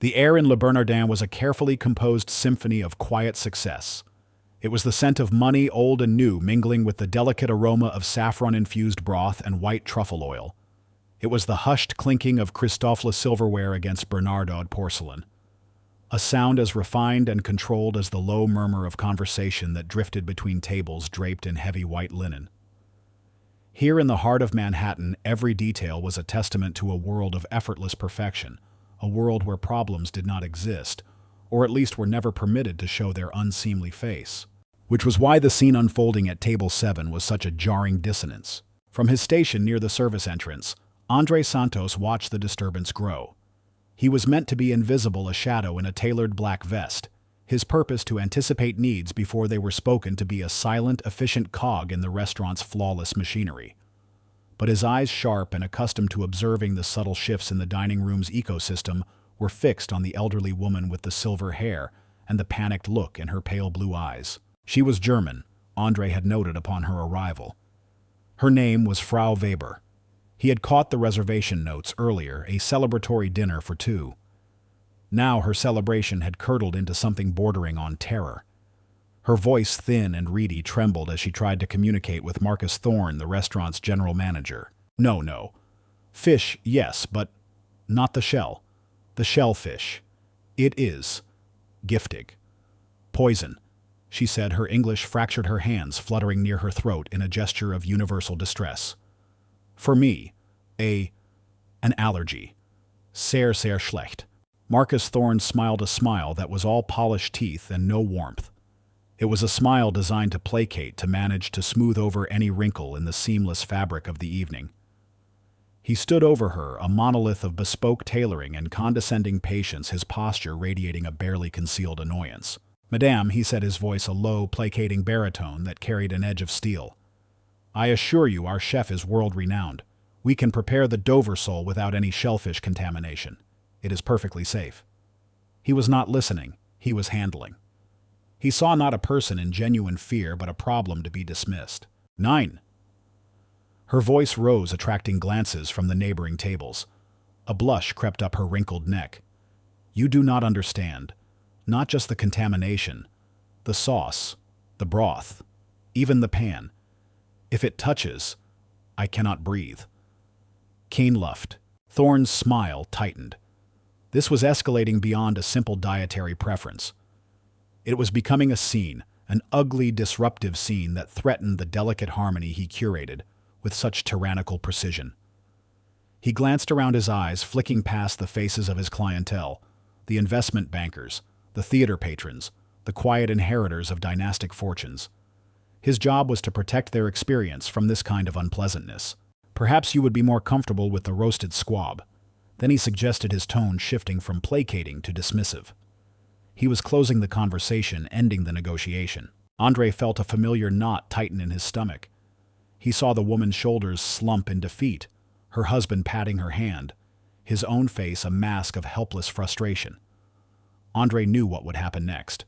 The air in Le Bernardin was a carefully composed symphony of quiet success. It was the scent of money, old and new, mingling with the delicate aroma of saffron-infused broth and white truffle oil. It was the hushed clinking of Christofle silverware against Bernardod porcelain. A sound as refined and controlled as the low murmur of conversation that drifted between tables draped in heavy white linen. Here in the heart of Manhattan, every detail was a testament to a world of effortless perfection, a world where problems did not exist, or at least were never permitted to show their unseemly face. Which was why the scene unfolding at Table 7 was such a jarring dissonance. From his station near the service entrance, Andre Santos watched the disturbance grow. He was meant to be invisible, a shadow in a tailored black vest, his purpose to anticipate needs before they were spoken, to be a silent, efficient cog in the restaurant's flawless machinery. But his eyes, sharp and accustomed to observing the subtle shifts in the dining room's ecosystem, were fixed on the elderly woman with the silver hair and the panicked look in her pale blue eyes. She was German, Andre had noted upon her arrival. Her name was Frau Weber. He had caught the reservation notes earlier, a celebratory dinner for two. Now her celebration had curdled into something bordering on terror. Her voice, thin and reedy, trembled as she tried to communicate with Marcus Thorne, the restaurant's general manager. No. Fish, yes, but not the shell. The shellfish. It is giftig. Poison, she said. Her English fractured, her hands fluttering near her throat in a gesture of universal distress. For me, an allergy. Sehr schlecht. Marcus Thorne smiled a smile that was all polished teeth and no warmth. It was a smile designed to placate, to manage to smooth over any wrinkle in the seamless fabric of the evening. He stood over her, a monolith of bespoke tailoring and condescending patience, his posture radiating a barely concealed annoyance. "Madame," he said, his voice a low, placating baritone that carried an edge of steel. "I assure you our chef is world-renowned. We can prepare the Dover sole without any shellfish contamination. It is perfectly safe." He was not listening, he was handling. He saw not a person in genuine fear, but a problem to be dismissed. "Nine." Her voice rose, attracting glances from the neighboring tables. A blush crept up her wrinkled neck. "You do not understand. Not just the contamination, the sauce, the broth, even the pan. If it touches, I cannot breathe." Kane luffed. Thorne's smile tightened. This was escalating beyond a simple dietary preference. It was becoming a scene, an ugly, disruptive scene that threatened the delicate harmony he curated with such tyrannical precision. He glanced around, his eyes flicking past the faces of his clientele, the investment bankers, the theater patrons, the quiet inheritors of dynastic fortunes. His job was to protect their experience from this kind of unpleasantness. "Perhaps you would be more comfortable with the roasted squab." Then he suggested, his tone shifting from placating to dismissive. He was closing the conversation, ending the negotiation. Andre felt a familiar knot tighten in his stomach. He saw the woman's shoulders slump in defeat, her husband patting her hand, his own face a mask of helpless frustration. Andre knew what would happen next.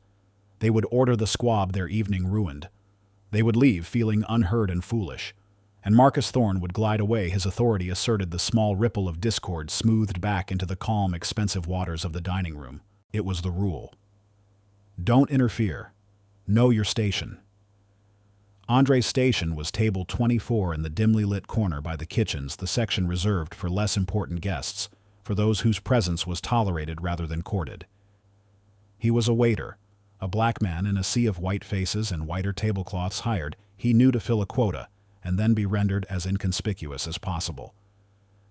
They would order the squab, their evening ruined. They would leave feeling unheard and foolish, and Marcus Thorne would glide away, his authority asserted, the small ripple of discord smoothed back into the calm, expensive waters of the dining room. It was the rule. Don't interfere. Know your station. Andre's station was table 24 in the dimly lit corner by the kitchens, the section reserved for less important guests, for those whose presence was tolerated rather than courted. He was a waiter, a black man in a sea of white faces and whiter tablecloths, hired, he knew, to fill a quota and then be rendered as inconspicuous as possible.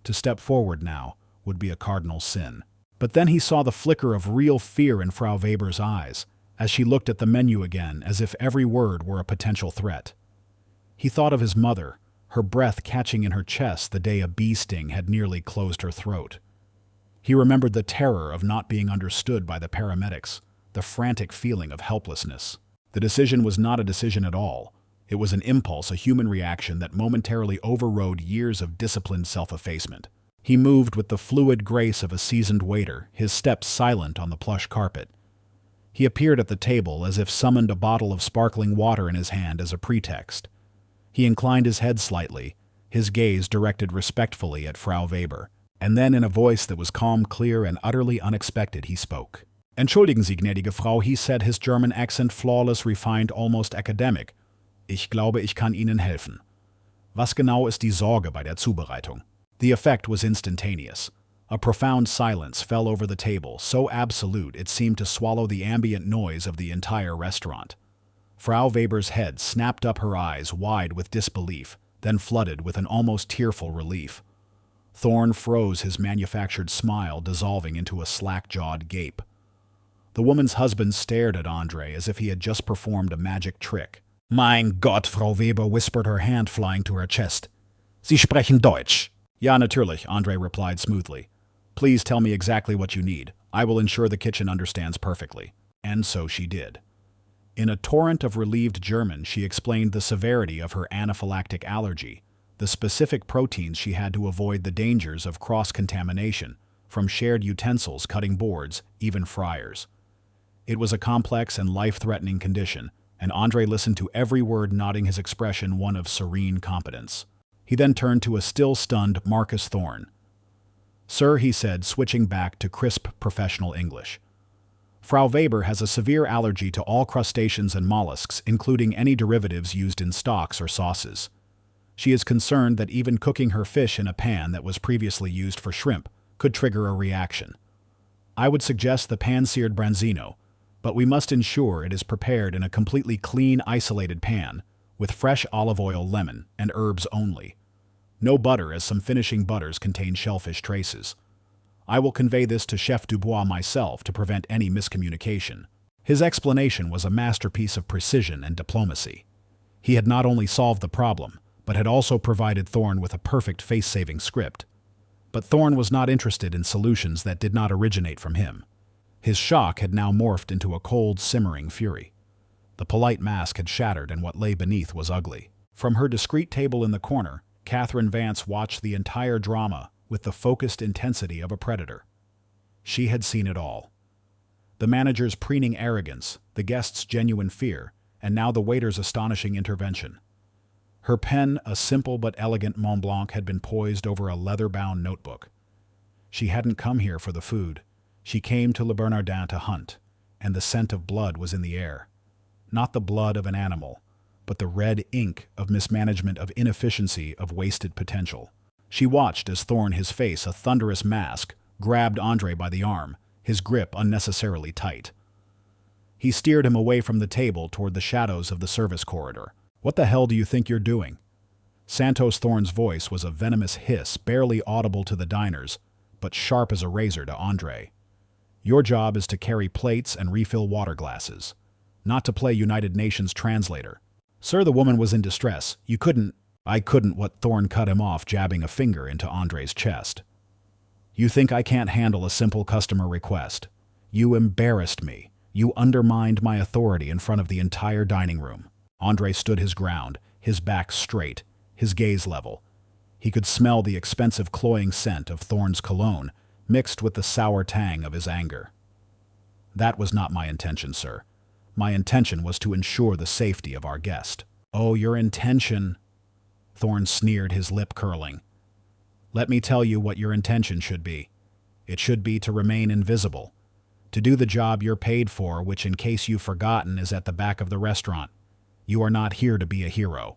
To step forward now would be a cardinal sin. But then he saw the flicker of real fear in Frau Weber's eyes as she looked at the menu again, as if every word were a potential threat. He thought of his mother, her breath catching in her chest the day a bee sting had nearly closed her throat. He remembered the terror of not being understood by the paramedics, the frantic feeling of helplessness. The decision was not a decision at all. It was an impulse, a human reaction that momentarily overrode years of disciplined self-effacement. He moved with the fluid grace of a seasoned waiter, his steps silent on the plush carpet. He appeared at the table as if summoned, a bottle of sparkling water in his hand as a pretext. He inclined his head slightly, his gaze directed respectfully at Frau Weber. And then in a voice that was calm, clear, and utterly unexpected, he spoke. Entschuldigen Sie, gnädige Frau, he said, his German accent flawless, refined, almost academic. Ich glaube, ich kann Ihnen helfen. Was genau ist die Sorge bei der Zubereitung? The effect was instantaneous. A profound silence fell over the table, so absolute it seemed to swallow the ambient noise of the entire restaurant. Frau Weber's head snapped up, her eyes wide with disbelief, then flooded with an almost tearful relief. Thorne froze, his manufactured smile dissolving into a slack-jawed gape. The woman's husband stared at Andre as if he had just performed a magic trick. Mein Gott, Frau Weber whispered, her hand flying to her chest. Sie sprechen Deutsch. Ja, natürlich, Andre replied smoothly. Please tell me exactly what you need. I will ensure the kitchen understands perfectly. And so she did. In a torrent of relieved German, she explained the severity of her anaphylactic allergy, the specific proteins she had to avoid, the dangers of cross-contamination, from shared utensils, cutting boards, even fryers. It was a complex and life-threatening condition, and Andre listened to every word, nodding, his expression one of serene competence. He then turned to a still-stunned Marcus Thorne. Sir, he said, switching back to crisp professional English. Frau Weber has a severe allergy to all crustaceans and mollusks, including any derivatives used in stocks or sauces. She is concerned that even cooking her fish in a pan that was previously used for shrimp could trigger a reaction. I would suggest the pan-seared branzino, but we must ensure it is prepared in a completely clean, isolated pan, with fresh olive oil, lemon, and herbs only. No butter, as some finishing butters contain shellfish traces. I will convey this to Chef Dubois myself to prevent any miscommunication. His explanation was a masterpiece of precision and diplomacy. He had not only solved the problem, but had also provided Thorne with a perfect face-saving script. But Thorne was not interested in solutions that did not originate from him. His shock had now morphed into a cold, simmering fury. The polite mask had shattered, and what lay beneath was ugly. From her discreet table in the corner, Catherine Vance watched the entire drama with the focused intensity of a predator. She had seen it all. The manager's preening arrogance, the guests' genuine fear, and now the waiter's astonishing intervention. Her pen, a simple but elegant Mont Blanc, had been poised over a leather-bound notebook. She hadn't come here for the food. She came to Le Bernardin to hunt, and the scent of blood was in the air. Not the blood of an animal, but the red ink of mismanagement, of inefficiency, of wasted potential. She watched as Thorne, his face a thunderous mask, grabbed Andre by the arm, his grip unnecessarily tight. He steered him away from the table toward the shadows of the service corridor. What the hell do you think you're doing? Santos. Thorne's voice was a venomous hiss, barely audible to the diners, but sharp as a razor to Andre. Your job is to carry plates and refill water glasses, not to play United Nations translator. Sir, the woman was in distress. You couldn't. I couldn't. What? Thorne cut him off, jabbing a finger into Andre's chest. You think I can't handle a simple customer request? You embarrassed me. You undermined my authority in front of the entire dining room. Andre stood his ground, his back straight, his gaze level. He could smell the expensive, cloying scent of Thorne's cologne, mixed with the sour tang of his anger. That was not my intention, sir. My intention was to ensure the safety of our guest. Oh, your intention, Thorne sneered, his lip curling. Let me tell you what your intention should be. It should be to remain invisible, to do the job you're paid for, which, in case you've forgotten, is at the back of the restaurant. You are not here to be a hero.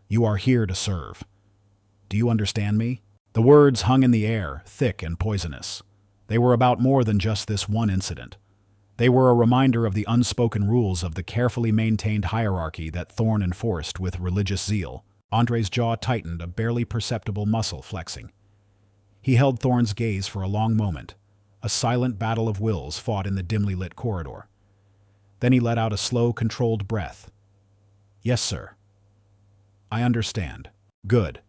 You are here to serve. Do you understand me? The words hung in the air, thick and poisonous. They were about more than just this one incident. They were a reminder of the unspoken rules of the carefully maintained hierarchy that Thorne enforced with religious zeal. Andre's jaw tightened, a barely perceptible muscle flexing. He held Thorne's gaze for a long moment. A silent battle of wills fought in the dimly lit corridor. Then he let out a slow, controlled breath. Yes, sir. I understand. Good.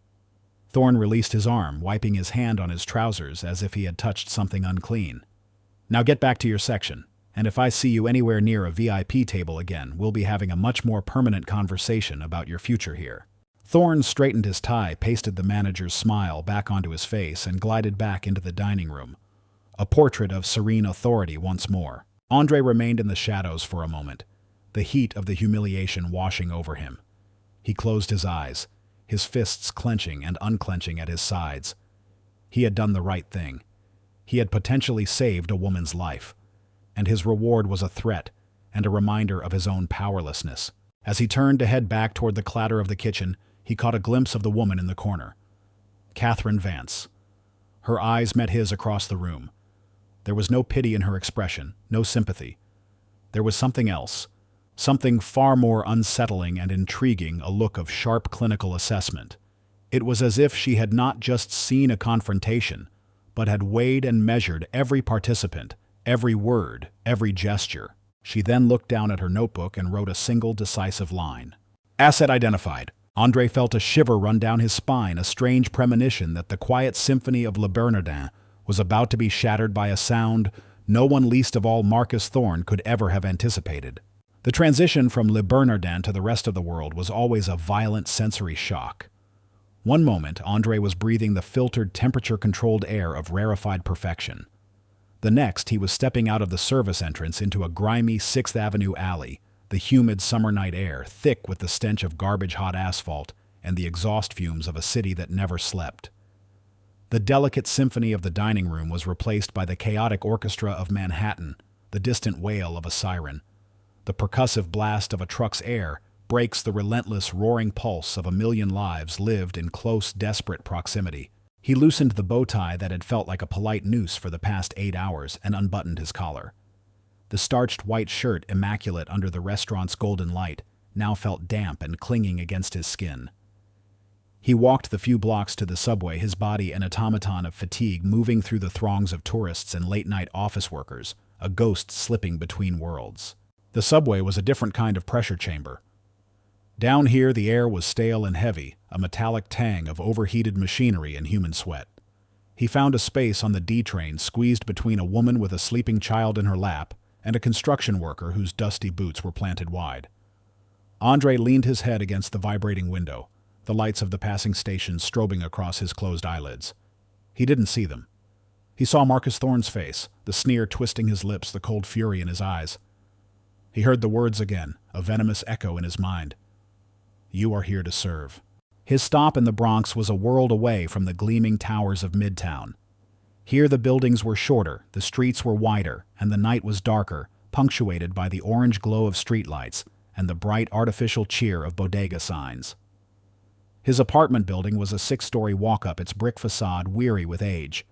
Thorne released his arm, wiping his hand on his trousers as if he had touched something unclean. Now get back to your section, and if I see you anywhere near a VIP table again, we'll be having a much more permanent conversation about your future here. Thorne straightened his tie, pasted the manager's smile back onto his face, and glided back into the dining room. A portrait of serene authority once more. Andre remained in the shadows for a moment, the heat of the humiliation washing over him. He closed his eyes, his fists clenching and unclenching at his sides. He had done the right thing. He had potentially saved a woman's life, and his reward was a threat and a reminder of his own powerlessness. As he turned to head back toward the clatter of the kitchen, he caught a glimpse of the woman in the corner. Catherine Vance. Her eyes met his across the room. There was no pity in her expression, no sympathy. There was something else, something far more unsettling and intriguing, a look of sharp clinical assessment. It was as if she had not just seen a confrontation, but had weighed and measured every participant, every word, every gesture. She then looked down at her notebook and wrote a single decisive line. Asset identified. Andre felt a shiver run down his spine, a strange premonition that the quiet symphony of Le Bernardin was about to be shattered by a sound no one, least of all Marcus Thorne, could ever have anticipated. The transition from Le Bernardin to the rest of the world was always a violent sensory shock. One moment, Andre was breathing the filtered, temperature-controlled air of rarefied perfection. The next, he was stepping out of the service entrance into a grimy 6th Avenue alley, the humid summer night air, thick with the stench of garbage-hot asphalt and the exhaust fumes of a city that never slept. The delicate symphony of the dining room was replaced by the chaotic orchestra of Manhattan, the distant wail of a siren. The percussive blast of a truck's air breaks the relentless, roaring pulse of a million lives lived in close, desperate proximity. He loosened the bow tie that had felt like a polite noose for the past 8 hours and unbuttoned his collar. The starched white shirt, immaculate under the restaurant's golden light, now felt damp and clinging against his skin. He walked the few blocks to the subway, his body an automaton of fatigue, moving through the throngs of tourists and late-night office workers, a ghost slipping between worlds. The subway was a different kind of pressure chamber. Down here, the air was stale and heavy, a metallic tang of overheated machinery and human sweat. He found a space on the D train, squeezed between a woman with a sleeping child in her lap and a construction worker whose dusty boots were planted wide. Andre leaned his head against the vibrating window, the lights of the passing station strobing across his closed eyelids. He didn't see them. He saw Marcus Thorne's face, the sneer twisting his lips, the cold fury in his eyes. He heard the words again, a venomous echo in his mind. You are here to serve. His stop in the Bronx was a world away from the gleaming towers of Midtown. Here the buildings were shorter, the streets were wider, and the night was darker, punctuated by the orange glow of streetlights and the bright artificial cheer of bodega signs. His apartment building was a 6-story walk-up, its brick facade weary with age.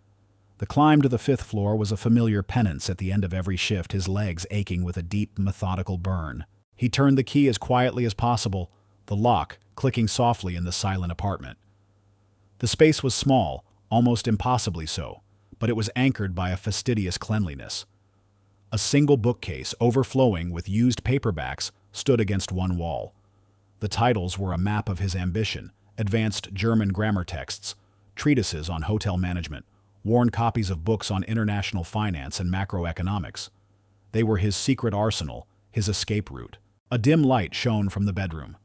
The climb to the 5th floor was a familiar penance at the end of every shift, his legs aching with a deep, methodical burn. He turned the key as quietly as possible, the lock clicking softly in the silent apartment. The space was small, almost impossibly so, but it was anchored by a fastidious cleanliness. A single bookcase, overflowing with used paperbacks, stood against one wall. The titles were a map of his ambition, advanced German grammar texts, treatises on hotel management, worn copies of books on international finance and macroeconomics. They were his secret arsenal, his escape route. A dim light shone from the bedroom.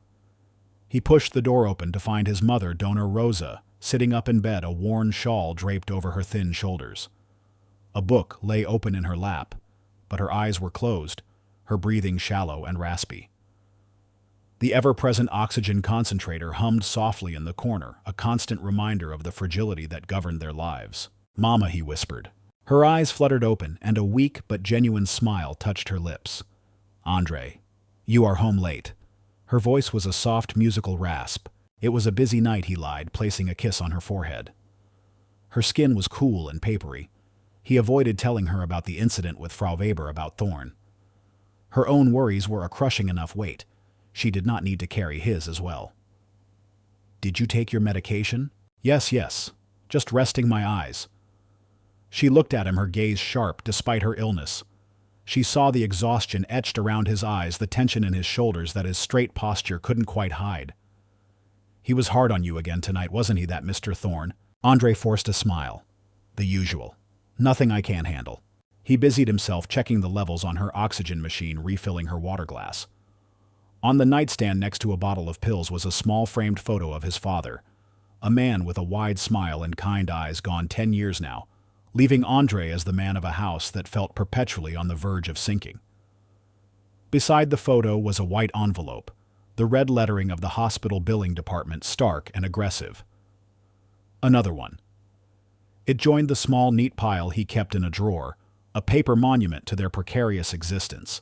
He pushed the door open to find his mother, Dona Rosa, sitting up in bed, a worn shawl draped over her thin shoulders. A book lay open in her lap, but her eyes were closed, her breathing shallow and raspy. The ever-present oxygen concentrator hummed softly in the corner, a constant reminder of the fragility that governed their lives. "Mama," he whispered. Her eyes fluttered open, and a weak but genuine smile touched her lips. "Andre, you are home late." Her voice was a soft musical rasp. It was a busy night, he lied, placing a kiss on her forehead. Her skin was cool and papery. He avoided telling her about the incident with Frau Weber about Thorne. Her own worries were a crushing enough weight. She did not need to carry his as well. "Did you take your medication?" Yes. Just resting my eyes." She looked at him, her gaze sharp despite her illness. She saw the exhaustion etched around his eyes, the tension in his shoulders that his straight posture couldn't quite hide. "He was hard on you again tonight, wasn't he, that Mr. Thorne?" Andre forced a smile. "The usual. Nothing I can't handle." He busied himself checking the levels on her oxygen machine, refilling her water glass. On the nightstand next to a bottle of pills was a small framed photo of his father, a man with a wide smile and kind eyes, gone 10 years now, leaving Andre as the man of a house that felt perpetually on the verge of sinking. Beside the photo was a white envelope, the red lettering of the hospital billing department stark and aggressive. Another one. It joined the small, neat pile he kept in a drawer, a paper monument to their precarious existence.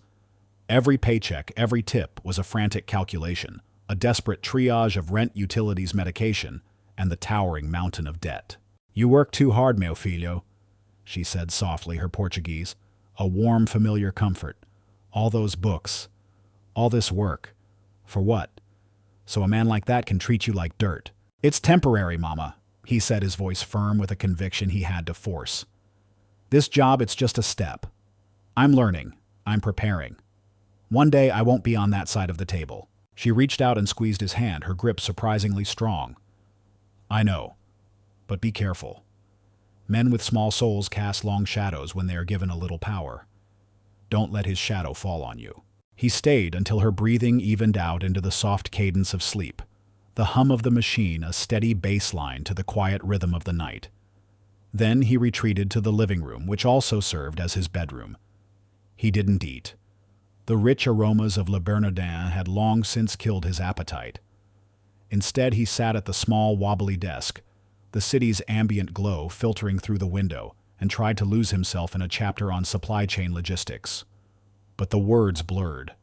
Every paycheck, every tip was a frantic calculation, a desperate triage of rent, utilities, medication, and the towering mountain of debt. "You work too hard, meu filho," she said softly, her Portuguese, a warm, familiar comfort. "All those books, all this work. For what? So a man like that can treat you like dirt." "It's temporary, Mama," he said, his voice firm with a conviction he had to force. "This job, it's just a step. I'm learning. I'm preparing. One day I won't be on that side of the table." She reached out and squeezed his hand, her grip surprisingly strong. "I know. But be careful. Men with small souls cast long shadows when they are given a little power. Don't let his shadow fall on you." He stayed until her breathing evened out into the soft cadence of sleep, the hum of the machine a steady bass line to the quiet rhythm of the night. Then he retreated to the living room, which also served as his bedroom. He didn't eat. The rich aromas of Le Bernardin had long since killed his appetite. Instead, he sat at the small, wobbly desk, the city's ambient glow filtering through the window, and tried to lose himself in a chapter on supply chain logistics. But the words blurred.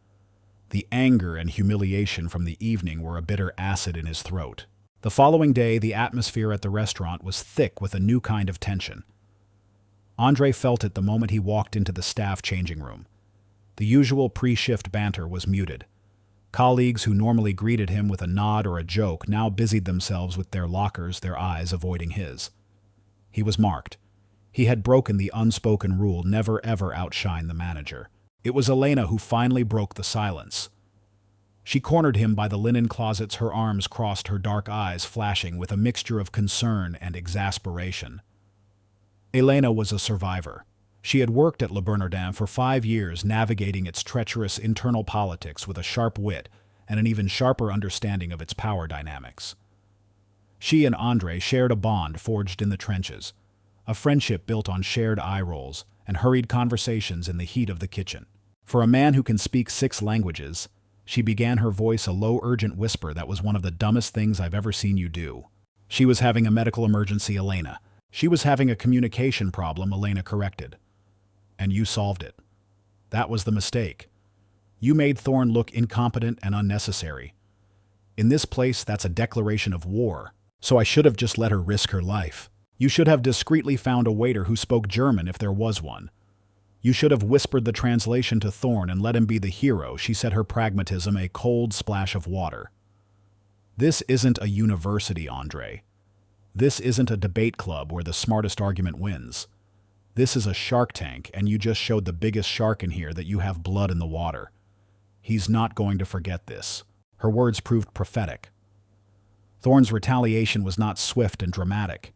The anger and humiliation from the evening were a bitter acid in his throat. The following day, the atmosphere at the restaurant was thick with a new kind of tension. Andre felt it the moment he walked into the staff changing room. The usual pre-shift banter was muted. Colleagues who normally greeted him with a nod or a joke now busied themselves with their lockers, their eyes avoiding his. He was marked. He had broken the unspoken rule, never ever outshine the manager. It was Elena who finally broke the silence. She cornered him by the linen closets, her arms crossed, her dark eyes flashing with a mixture of concern and exasperation. Elena was a survivor. She had worked at Le Bernardin for 5 years, navigating its treacherous internal politics with a sharp wit and an even sharper understanding of its power dynamics. She and Andre shared a bond forged in the trenches, a friendship built on shared eye rolls and hurried conversations in the heat of the kitchen. For a man who can speak 6 languages, she began, her voice a low, urgent whisper that was one of the dumbest things I've ever seen you do. She was having a medical emergency, Elena. She was having a communication problem, Elena corrected. And you solved it. That was the mistake. You made Thorne look incompetent and unnecessary. In this place, that's a declaration of war. So I should have just let her risk her life. You should have discreetly found a waiter who spoke German if there was one. You should have whispered the translation to Thorne and let him be the hero, she said, her pragmatism a cold splash of water. This isn't a university, Andre. This isn't a debate club where the smartest argument wins. This is a shark tank, and you just showed the biggest shark in here that you have blood in the water. He's not going to forget this. Her words proved prophetic. Thorne's retaliation was not swift and dramatic.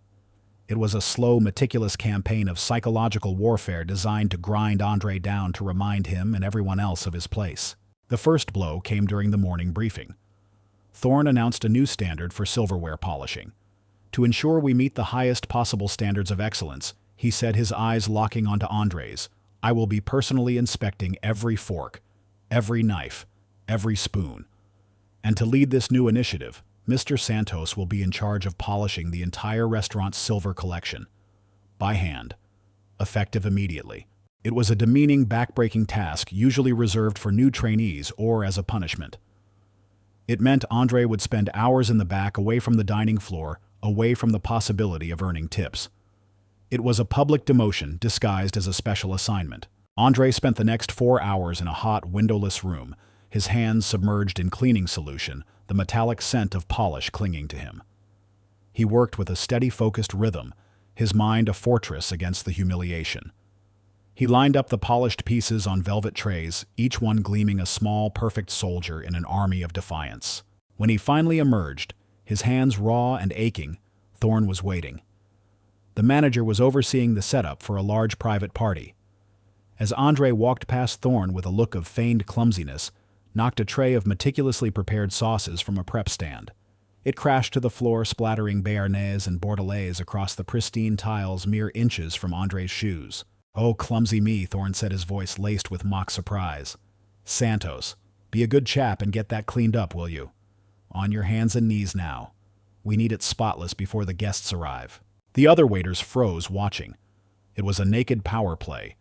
It was a slow, meticulous campaign of psychological warfare designed to grind Andre down, to remind him and everyone else of his place. The first blow came during the morning briefing. Thorne announced a new standard for silverware polishing. To ensure we meet the highest possible standards of excellence, he said, his eyes locking onto Andre's, I will be personally inspecting every fork, every knife, every spoon. And to lead this new initiative, Mr. Santos will be in charge of polishing the entire restaurant's silver collection, by hand, effective immediately. It was a demeaning, backbreaking task usually reserved for new trainees or as a punishment. It meant Andre would spend hours in the back, away from the dining floor, away from the possibility of earning tips. It was a public demotion disguised as a special assignment. Andre spent the next 4 hours in a hot, windowless room, his hands submerged in cleaning solution, the metallic scent of polish clinging to him. He worked with a steady, focused rhythm, his mind a fortress against the humiliation. He lined up the polished pieces on velvet trays, each one gleaming a small, perfect soldier in an army of defiance. When he finally emerged, his hands raw and aching, Thorne was waiting. The manager was overseeing the setup for a large private party. As Andre walked past Thorne with a look of feigned clumsiness, knocked a tray of meticulously prepared sauces from a prep stand. It crashed to the floor, splattering béarnaise and bordelaise across the pristine tiles mere inches from Andre's shoes. Oh, clumsy me, Thorne said, his voice laced with mock surprise. Santos, be a good chap and get that cleaned up, will you? On your hands and knees now. We need it spotless before the guests arrive. The other waiters froze, watching. It was a naked power play.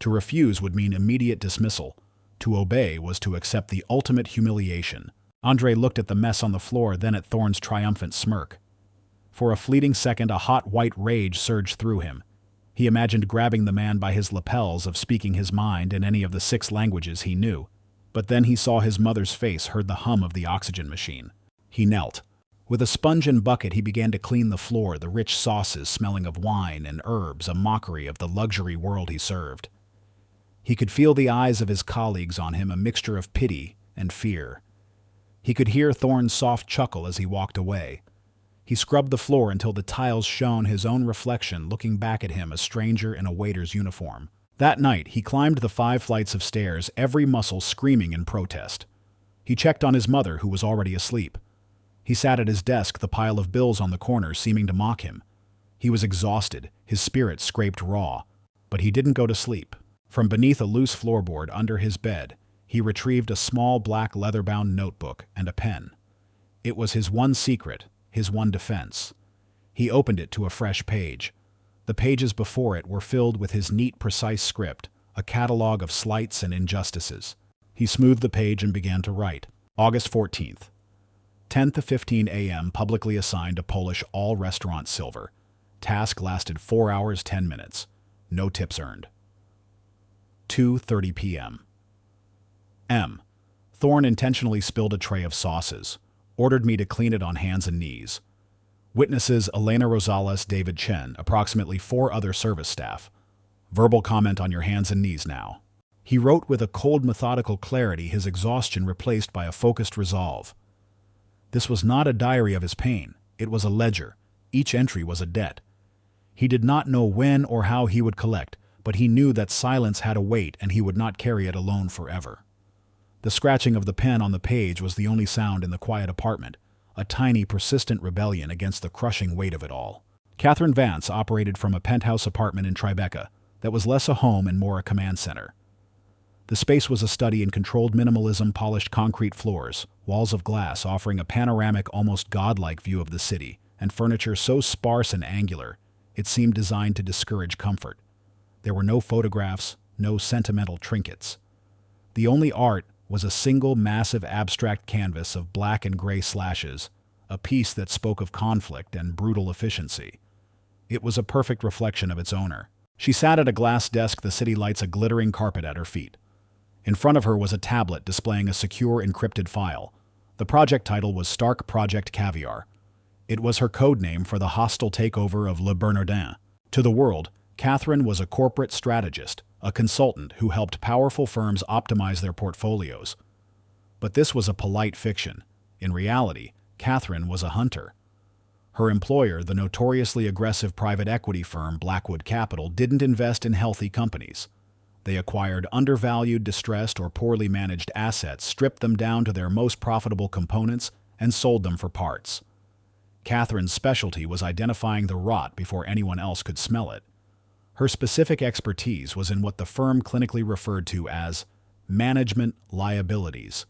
To refuse would mean immediate dismissal. To obey was to accept the ultimate humiliation. Andre looked at the mess on the floor, then at Thorne's triumphant smirk. For a fleeting second, a hot white rage surged through him. He imagined grabbing the man by his lapels, of speaking his mind in any of the 6 languages he knew. But then he saw his mother's face, heard the hum of the oxygen machine. He knelt. With a sponge and bucket, he began to clean the floor, the rich sauces smelling of wine and herbs, a mockery of the luxury world he served. He could feel the eyes of his colleagues on him, a mixture of pity and fear. He could hear Thorne's soft chuckle as he walked away. He scrubbed the floor until the tiles shone his own reflection, looking back at him, a stranger in a waiter's uniform. That night, he climbed the 5 flights of stairs, every muscle screaming in protest. He checked on his mother, who was already asleep. He sat at his desk, the pile of bills on the corner seeming to mock him. He was exhausted, his spirit scraped raw. But he didn't go to sleep. From beneath a loose floorboard under his bed, he retrieved a small black leather-bound notebook and a pen. It was his one secret, his one defense. He opened it to a fresh page. The pages before it were filled with his neat, precise script, a catalogue of slights and injustices. He smoothed the page and began to write. August 14th. 10 to 15 a.m. publicly assigned to Polish all-restaurant silver. Task lasted 4 hours 10 minutes. No tips earned. 2:30 p.m. Thorne intentionally spilled a tray of sauces. Ordered me to clean it on hands and knees. Witnesses Elena Rosales, David Chen, approximately 4 other service staff. Verbal comment on your hands and knees now. He wrote with a cold, methodical clarity, his exhaustion replaced by a focused resolve. This was not a diary of his pain. It was a ledger. Each entry was a debt. He did not know when or how he would collect, but he knew that silence had a weight and he would not carry it alone forever. The scratching of the pen on the page was the only sound in the quiet apartment, a tiny, persistent rebellion against the crushing weight of it all. Catherine Vance operated from a penthouse apartment in Tribeca that was less a home and more a command center. The space was a study in controlled minimalism, polished concrete floors, walls of glass offering a panoramic, almost godlike view of the city, and furniture so sparse and angular it seemed designed to discourage comfort. There were no photographs, no sentimental trinkets. The only art was a single massive abstract canvas of black and gray slashes, a piece that spoke of conflict and brutal efficiency. It was a perfect reflection of its owner. She sat at a glass desk, the city lights a glittering carpet at her feet. In front of her was a tablet displaying a secure encrypted file. The project title was Stark Project Caviar. It was her code name for the hostile takeover of Le Bernardin. To the world, Catherine was a corporate strategist, a consultant who helped powerful firms optimize their portfolios. But this was a polite fiction. In reality, Catherine was a hunter. Her employer, the notoriously aggressive private equity firm Blackwood Capital, didn't invest in healthy companies. They acquired undervalued, distressed, or poorly managed assets, stripped them down to their most profitable components, and sold them for parts. Catherine's specialty was identifying the rot before anyone else could smell it. Her specific expertise was in what the firm clinically referred to as management liabilities.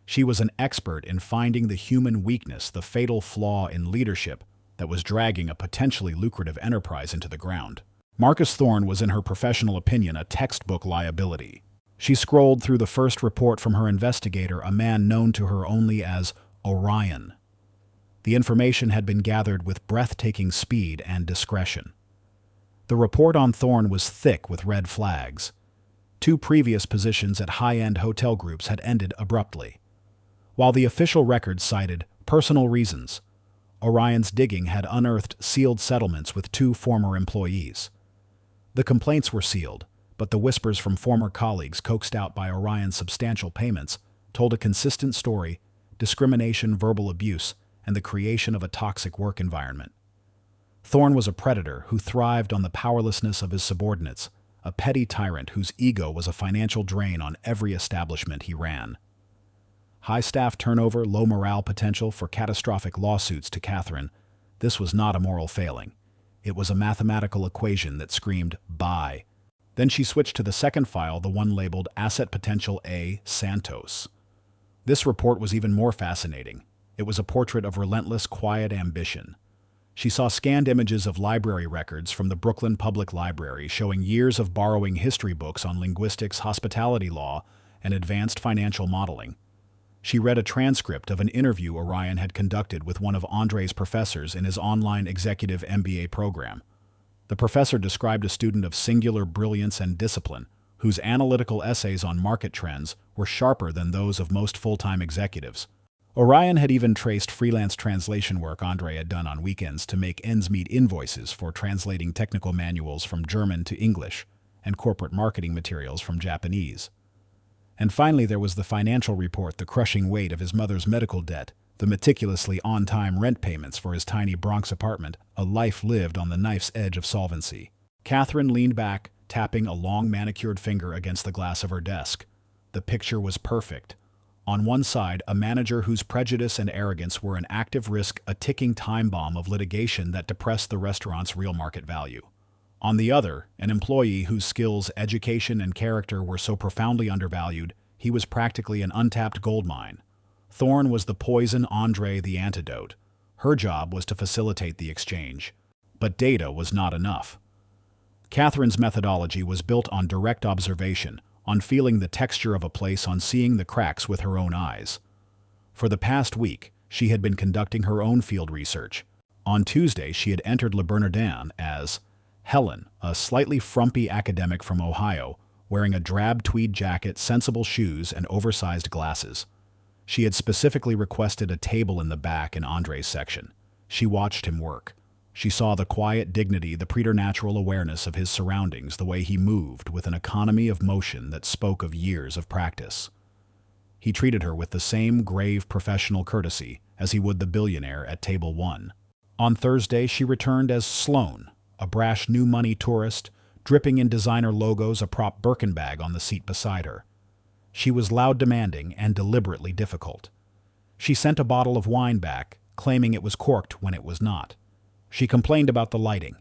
She was an expert in finding the human weakness, the fatal flaw in leadership that was dragging a potentially lucrative enterprise into the ground. Marcus Thorne was, in her professional opinion, a textbook liability. She scrolled through the first report from her investigator, a man known to her only as Orion. The information had been gathered with breathtaking speed and discretion. The report on Thorne was thick with red flags. 2 previous positions at high-end hotel groups had ended abruptly. While the official records cited personal reasons, Orion's digging had unearthed sealed settlements with 2 former employees. The complaints were sealed, but the whispers from former colleagues, coaxed out by Orion's substantial payments, told a consistent story: discrimination, verbal abuse, and the creation of a toxic work environment. Thorne was a predator who thrived on the powerlessness of his subordinates, a petty tyrant whose ego was a financial drain on every establishment he ran. High staff turnover, low morale potential for catastrophic lawsuits. To Catherine, this was not a moral failing. It was a mathematical equation that screamed, buy. Then she switched to the second file, the one labeled Asset Potential A, Santos. This report was even more fascinating. It was a portrait of relentless, quiet ambition. She saw scanned images of library records from the Brooklyn Public Library showing years of borrowing history books on linguistics, hospitality law, and advanced financial modeling. She read a transcript of an interview Orion had conducted with one of Andre's professors in his online executive MBA program. The professor described a student of singular brilliance and discipline, whose analytical essays on market trends were sharper than those of most full-time executives. Orion had even traced freelance translation work Andre had done on weekends to make ends meet invoices for translating technical manuals from German to English and corporate marketing materials from Japanese. And finally, there was the financial report, the crushing weight of his mother's medical debt, the meticulously on-time rent payments for his tiny Bronx apartment, a life lived on the knife's edge of solvency. Catherine leaned back, tapping a long manicured finger against the glass of her desk. The picture was perfect. On one side, a manager whose prejudice and arrogance were an active risk, a ticking time bomb of litigation that depressed the restaurant's real market value. On the other, an employee whose skills, education, and character were so profoundly undervalued, he was practically an untapped goldmine. Thorne was the poison, Andre the antidote. Her job was to facilitate the exchange. But data was not enough. Catherine's methodology was built on direct observation, on feeling the texture of a place, on seeing the cracks with her own eyes. For the past week, she had been conducting her own field research. On Tuesday, she had entered Le Bernardin as Helen, a slightly frumpy academic from Ohio, wearing a drab tweed jacket, sensible shoes, and oversized glasses. She had specifically requested a table in the back in Andre's section. She watched him work. She saw the quiet dignity, the preternatural awareness of his surroundings, the way he moved with an economy of motion that spoke of years of practice. He treated her with the same grave professional courtesy as he would the billionaire at table 1. On Thursday, she returned as Sloane, a brash new money tourist, dripping in designer logos, a prop Birkin bag on the seat beside her. She was loud, demanding, and deliberately difficult. She sent a bottle of wine back, claiming it was corked when it was not. She complained about the lighting.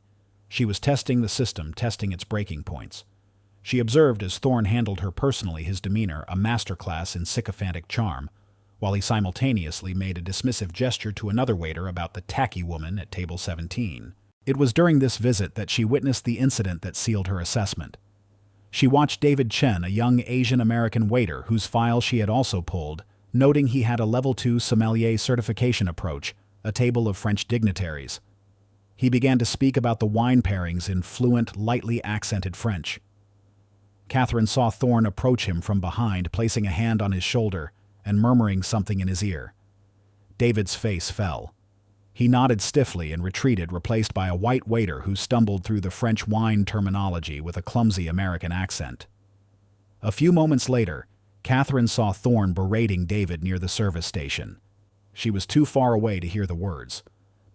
She was testing the system, testing its breaking points. She observed as Thorne handled her personally, his demeanor a masterclass in sycophantic charm, while he simultaneously made a dismissive gesture to another waiter about the tacky woman at table 17. It was during this visit that she witnessed the incident that sealed her assessment. She watched David Chen, a young Asian-American waiter whose file she had also pulled, noting he had a Level 2 sommelier certification approach, a table of French dignitaries. He began to speak about the wine pairings in fluent, lightly accented French. Catherine saw Thorne approach him from behind, placing a hand on his shoulder and murmuring something in his ear. David's face fell. He nodded stiffly and retreated, replaced by a white waiter who stumbled through the French wine terminology with a clumsy American accent. A few moments later, Catherine saw Thorne berating David near the service station. She was too far away to hear the words,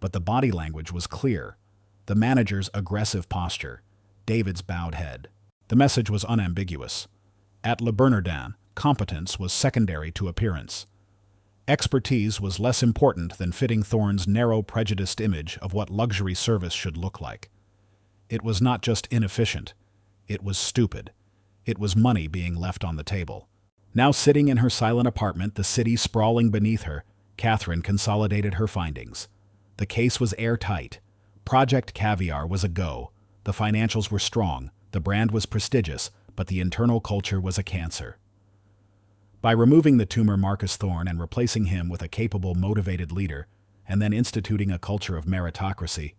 but the body language was clear. The manager's aggressive posture, David's bowed head. The message was unambiguous. At Le Bernardin, competence was secondary to appearance. Expertise was less important than fitting Thorne's narrow, prejudiced image of what luxury service should look like. It was not just inefficient. It was stupid. It was money being left on the table. Now sitting in her silent apartment, the city sprawling beneath her, Catherine consolidated her findings. The case was airtight. Project Caviar was a go. The financials were strong. The brand was prestigious, but the internal culture was a cancer. By removing the tumor Marcus Thorne and replacing him with a capable, motivated leader, and then instituting a culture of meritocracy,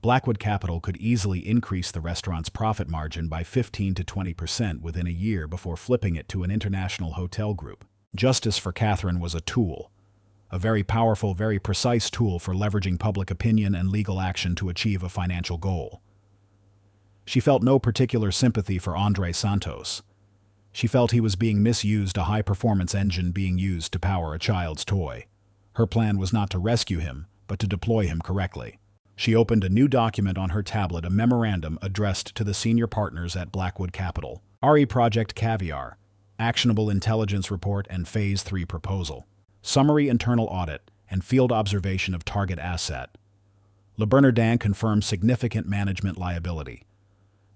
Blackwood Capital could easily increase the restaurant's profit margin by 15 to 20% within a year before flipping it to an international hotel group. Justice for Catherine was a tool, a very powerful, very precise tool for leveraging public opinion and legal action to achieve a financial goal. She felt no particular sympathy for Andre Santos. She felt he was being misused, a high-performance engine being used to power a child's toy. Her plan was not to rescue him, but to deploy him correctly. She opened a new document on her tablet, a memorandum addressed to the senior partners at Blackwood Capital. RE Project Caviar, Actionable Intelligence Report and Phase 3 Proposal. Summary Internal Audit and Field Observation of Target Asset. Le Bernardin confirms significant management liability.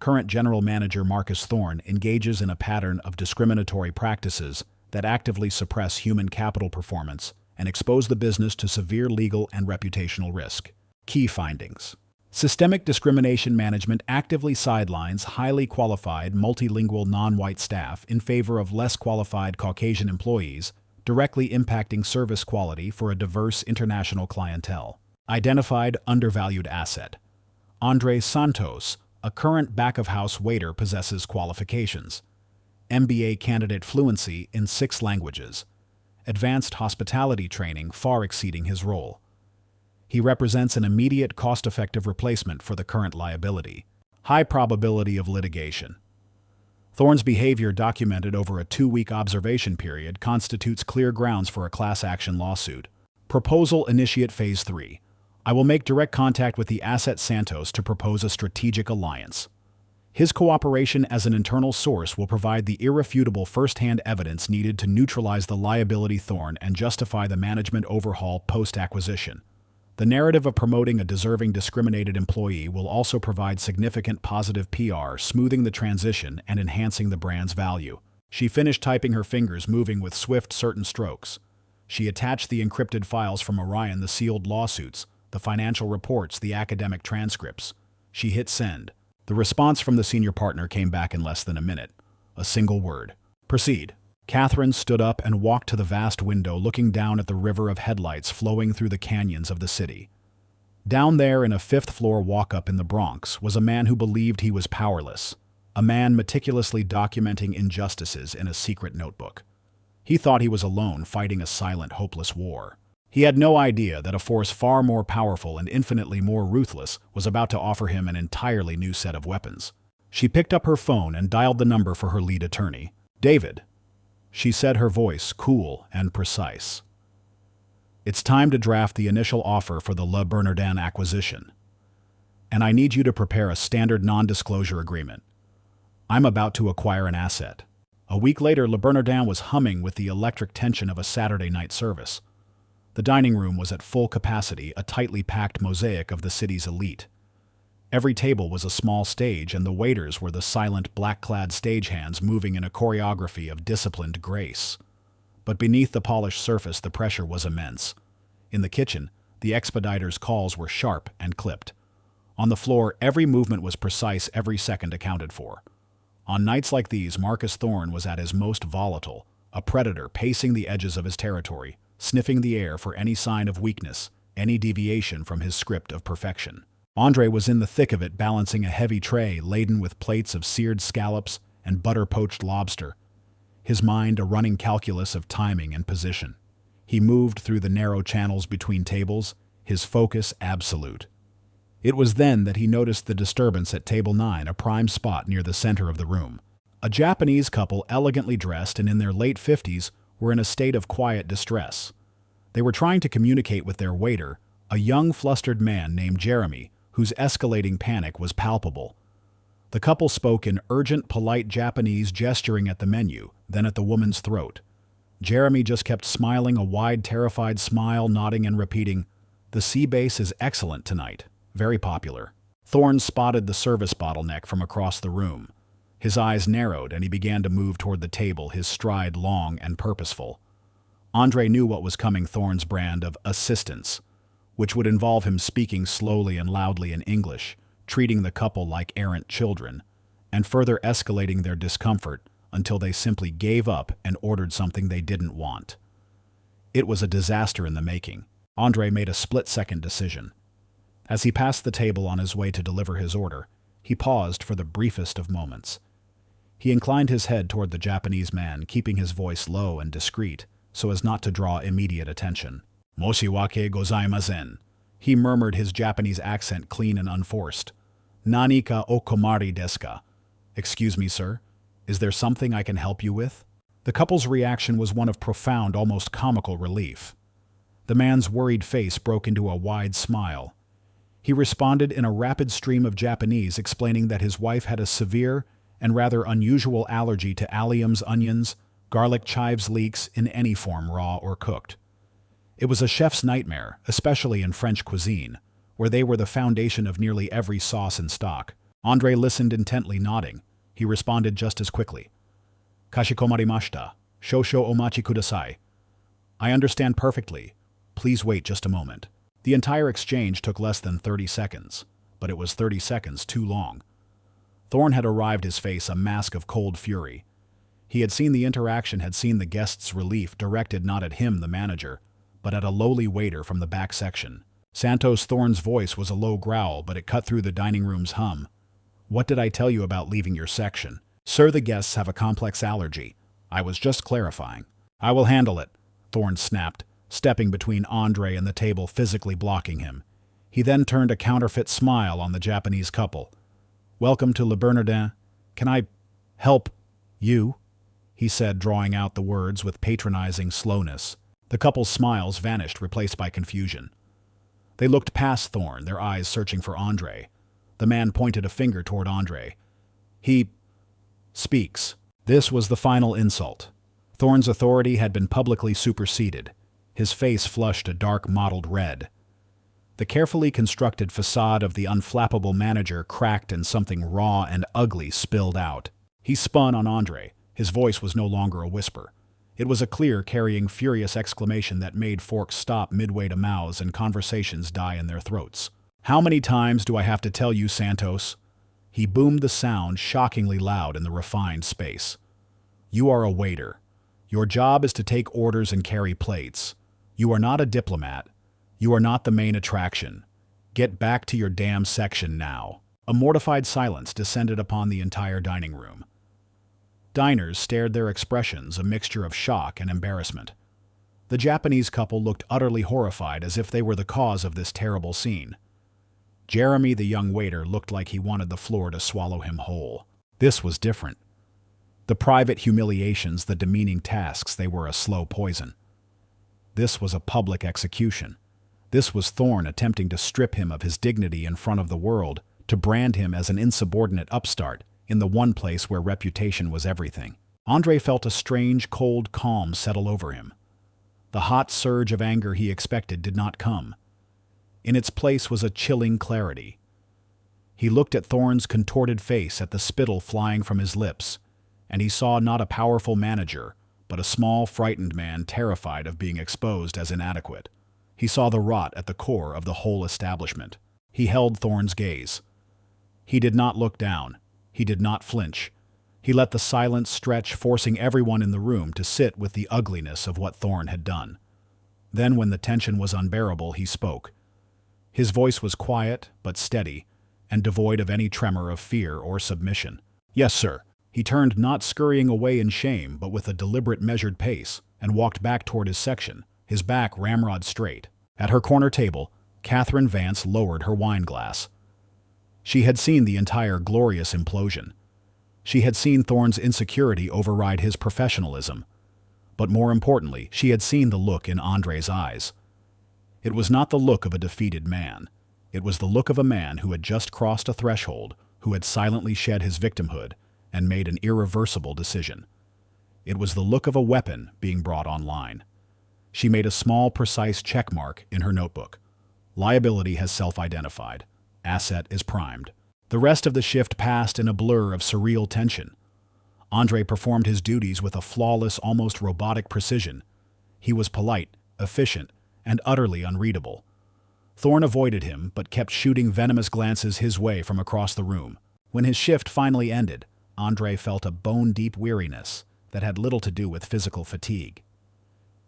Current General Manager Marcus Thorne engages in a pattern of discriminatory practices that actively suppress human capital performance and expose the business to severe legal and reputational risk. Key findings. Systemic discrimination management actively sidelines highly qualified multilingual non-white staff in favor of less qualified Caucasian employees, directly impacting service quality for a diverse international clientele. Identified undervalued asset. Andres Santos, a current back-of-house waiter, possesses qualifications. MBA candidate fluency in 6 languages. Advanced hospitality training far exceeding his role. He represents an immediate cost-effective replacement for the current liability. High probability of litigation. Thorne's behavior, documented over a 2-week observation period, constitutes clear grounds for a class action lawsuit. Proposal initiate Phase 3. I will make direct contact with the asset Santos to propose a strategic alliance. His cooperation as an internal source will provide the irrefutable first-hand evidence needed to neutralize the liability Thorne and justify the management overhaul post-acquisition. The narrative of promoting a deserving discriminated employee will also provide significant positive PR, smoothing the transition and enhancing the brand's value. She finished typing, her fingers moving with swift, certain strokes. She attached the encrypted files from Orion, the sealed lawsuits, the financial reports, the academic transcripts. She hit send. The response from the senior partner came back in less than a minute. A single word. Proceed. Catherine stood up and walked to the vast window, looking down at the river of headlights flowing through the canyons of the city. Down there in a 5th-floor walk-up in the Bronx was a man who believed he was powerless, a man meticulously documenting injustices in a secret notebook. He thought he was alone, fighting a silent, hopeless war. He had no idea that a force far more powerful and infinitely more ruthless was about to offer him an entirely new set of weapons. She picked up her phone and dialed the number for her lead attorney. David. She said, her voice cool and precise. It's time to draft the initial offer for the Le Bernardin acquisition. And I need you to prepare a standard non-disclosure agreement. I'm about to acquire an asset. A week later, Le Bernardin was humming with the electric tension of a Saturday night service. The dining room was at full capacity, a tightly packed mosaic of the city's elite. Every table was a small stage, and the waiters were the silent, black-clad stagehands moving in a choreography of disciplined grace. But beneath the polished surface, the pressure was immense. In the kitchen, the expediters' calls were sharp and clipped. On the floor, every movement was precise, every second accounted for. On nights like these, Marcus Thorne was at his most volatile, a predator pacing the edges of his territory, sniffing the air for any sign of weakness, any deviation from his script of perfection. Andre was in the thick of it, balancing a heavy tray laden with plates of seared scallops and butter-poached lobster, his mind a running calculus of timing and position. He moved through the narrow channels between tables, his focus absolute. It was then that he noticed the disturbance at table 9, a prime spot near the center of the room. A Japanese couple, elegantly dressed and in their late 50s, were in a state of quiet distress. They were trying to communicate with their waiter, a young, flustered man named Jeremy, whose escalating panic was palpable. The couple spoke in urgent, polite Japanese, gesturing at the menu, then at the woman's throat. Jeremy just kept smiling, a wide, terrified smile, nodding and repeating, "The sea base is excellent tonight. Very popular." Thorne spotted the service bottleneck from across the room. His eyes narrowed, and he began to move toward the table, his stride long and purposeful. Andre knew what was coming, Thorne's brand of assistance, which would involve him speaking slowly and loudly in English, treating the couple like errant children, and further escalating their discomfort until they simply gave up and ordered something they didn't want. It was a disaster in the making. Andre made a split-second decision. As he passed the table on his way to deliver his order, he paused for the briefest of moments. He inclined his head toward the Japanese man, keeping his voice low and discreet, so as not to draw immediate attention. "Moshiwake gozaimasen," he murmured, his Japanese accent clean and unforced. "Nani ka okomari desu ka?" "Excuse me, sir. Is there something I can help you with?" The couple's reaction was one of profound, almost comical relief. The man's worried face broke into a wide smile. He responded in a rapid stream of Japanese, explaining that his wife had a severe and rather unusual allergy to alliums, onions, garlic, chives, leeks in any form, raw or cooked. It was a chef's nightmare, especially in French cuisine, where they were the foundation of nearly every sauce and stock. Andre listened intently, nodding. He responded just as quickly. "Kashikomarimashita. Shosho omachi kudasai." "I understand perfectly. Please wait just a moment." The entire exchange took less than 30 seconds, but it was 30 seconds too long. Thorn had arrived, his face a mask of cold fury. He had seen the interaction, had seen the guest's relief directed not at him, the manager, but at a lowly waiter from the back section. Santos. Thorn's voice was a low growl, but it cut through the dining room's hum. "What did I tell you about leaving your section?" "Sir, the guests have a complex allergy. I was just clarifying." "I will handle it," Thorn snapped, stepping between Andre and the table, physically blocking him. He then turned a counterfeit smile on the Japanese couple. "Welcome to Le Bernardin. Can I help you?" he said, drawing out the words with patronizing slowness. The couple's smiles vanished, replaced by confusion. They looked past Thorn, their eyes searching for Andre. The man pointed a finger toward Andre. "He speaks." This was the final insult. Thorn's authority had been publicly superseded. His face flushed a dark mottled red. The carefully constructed facade of the unflappable manager cracked and something raw and ugly spilled out. He spun on Andre. His voice was no longer a whisper. It was a clear, carrying, furious exclamation that made forks stop midway to mouths and conversations die in their throats. "How many times do I have to tell you, Santos?" He boomed, the sound shockingly loud in the refined space. "You are a waiter. Your job is to take orders and carry plates. You are not a diplomat. You are not the main attraction. Get back to your damn section now." A mortified silence descended upon the entire dining room. Diners stared, their expressions a mixture of shock and embarrassment. The Japanese couple looked utterly horrified, as if they were the cause of this terrible scene. Jeremy, the young waiter, looked like he wanted the floor to swallow him whole. This was different. The private humiliations, the demeaning tasks, they were a slow poison. This was a public execution. This was Thorn attempting to strip him of his dignity in front of the world, to brand him as an insubordinate upstart in the one place where reputation was everything. Andre felt a strange, cold calm settle over him. The hot surge of anger he expected did not come. In its place was a chilling clarity. He looked at Thorn's contorted face, at the spittle flying from his lips, and he saw not a powerful manager, but a small, frightened man terrified of being exposed as inadequate. He saw the rot at the core of the whole establishment. He held Thorn's gaze. He did not look down. He did not flinch. He let the silence stretch, forcing everyone in the room to sit with the ugliness of what Thorn had done. Then, when the tension was unbearable, he spoke. His voice was quiet but steady, and devoid of any tremor of fear or submission. "Yes, sir." He turned, not scurrying away in shame, but with a deliberate, measured pace, and walked back toward his section, his back ramrod straight. At her corner table, Catherine Vance lowered her wine glass. She had seen the entire glorious implosion. She had seen Thorn's insecurity override his professionalism. But more importantly, she had seen the look in Andre's eyes. It was not the look of a defeated man. It was the look of a man who had just crossed a threshold, who had silently shed his victimhood and made an irreversible decision. It was the look of a weapon being brought online. She made a small, precise check mark in her notebook. Liability has self-identified. Asset is primed. The rest of the shift passed in a blur of surreal tension. Andre performed his duties with a flawless, almost robotic precision. He was polite, efficient, and utterly unreadable. Thorn avoided him, but kept shooting venomous glances his way from across the room. When his shift finally ended, Andre felt a bone-deep weariness that had little to do with physical fatigue.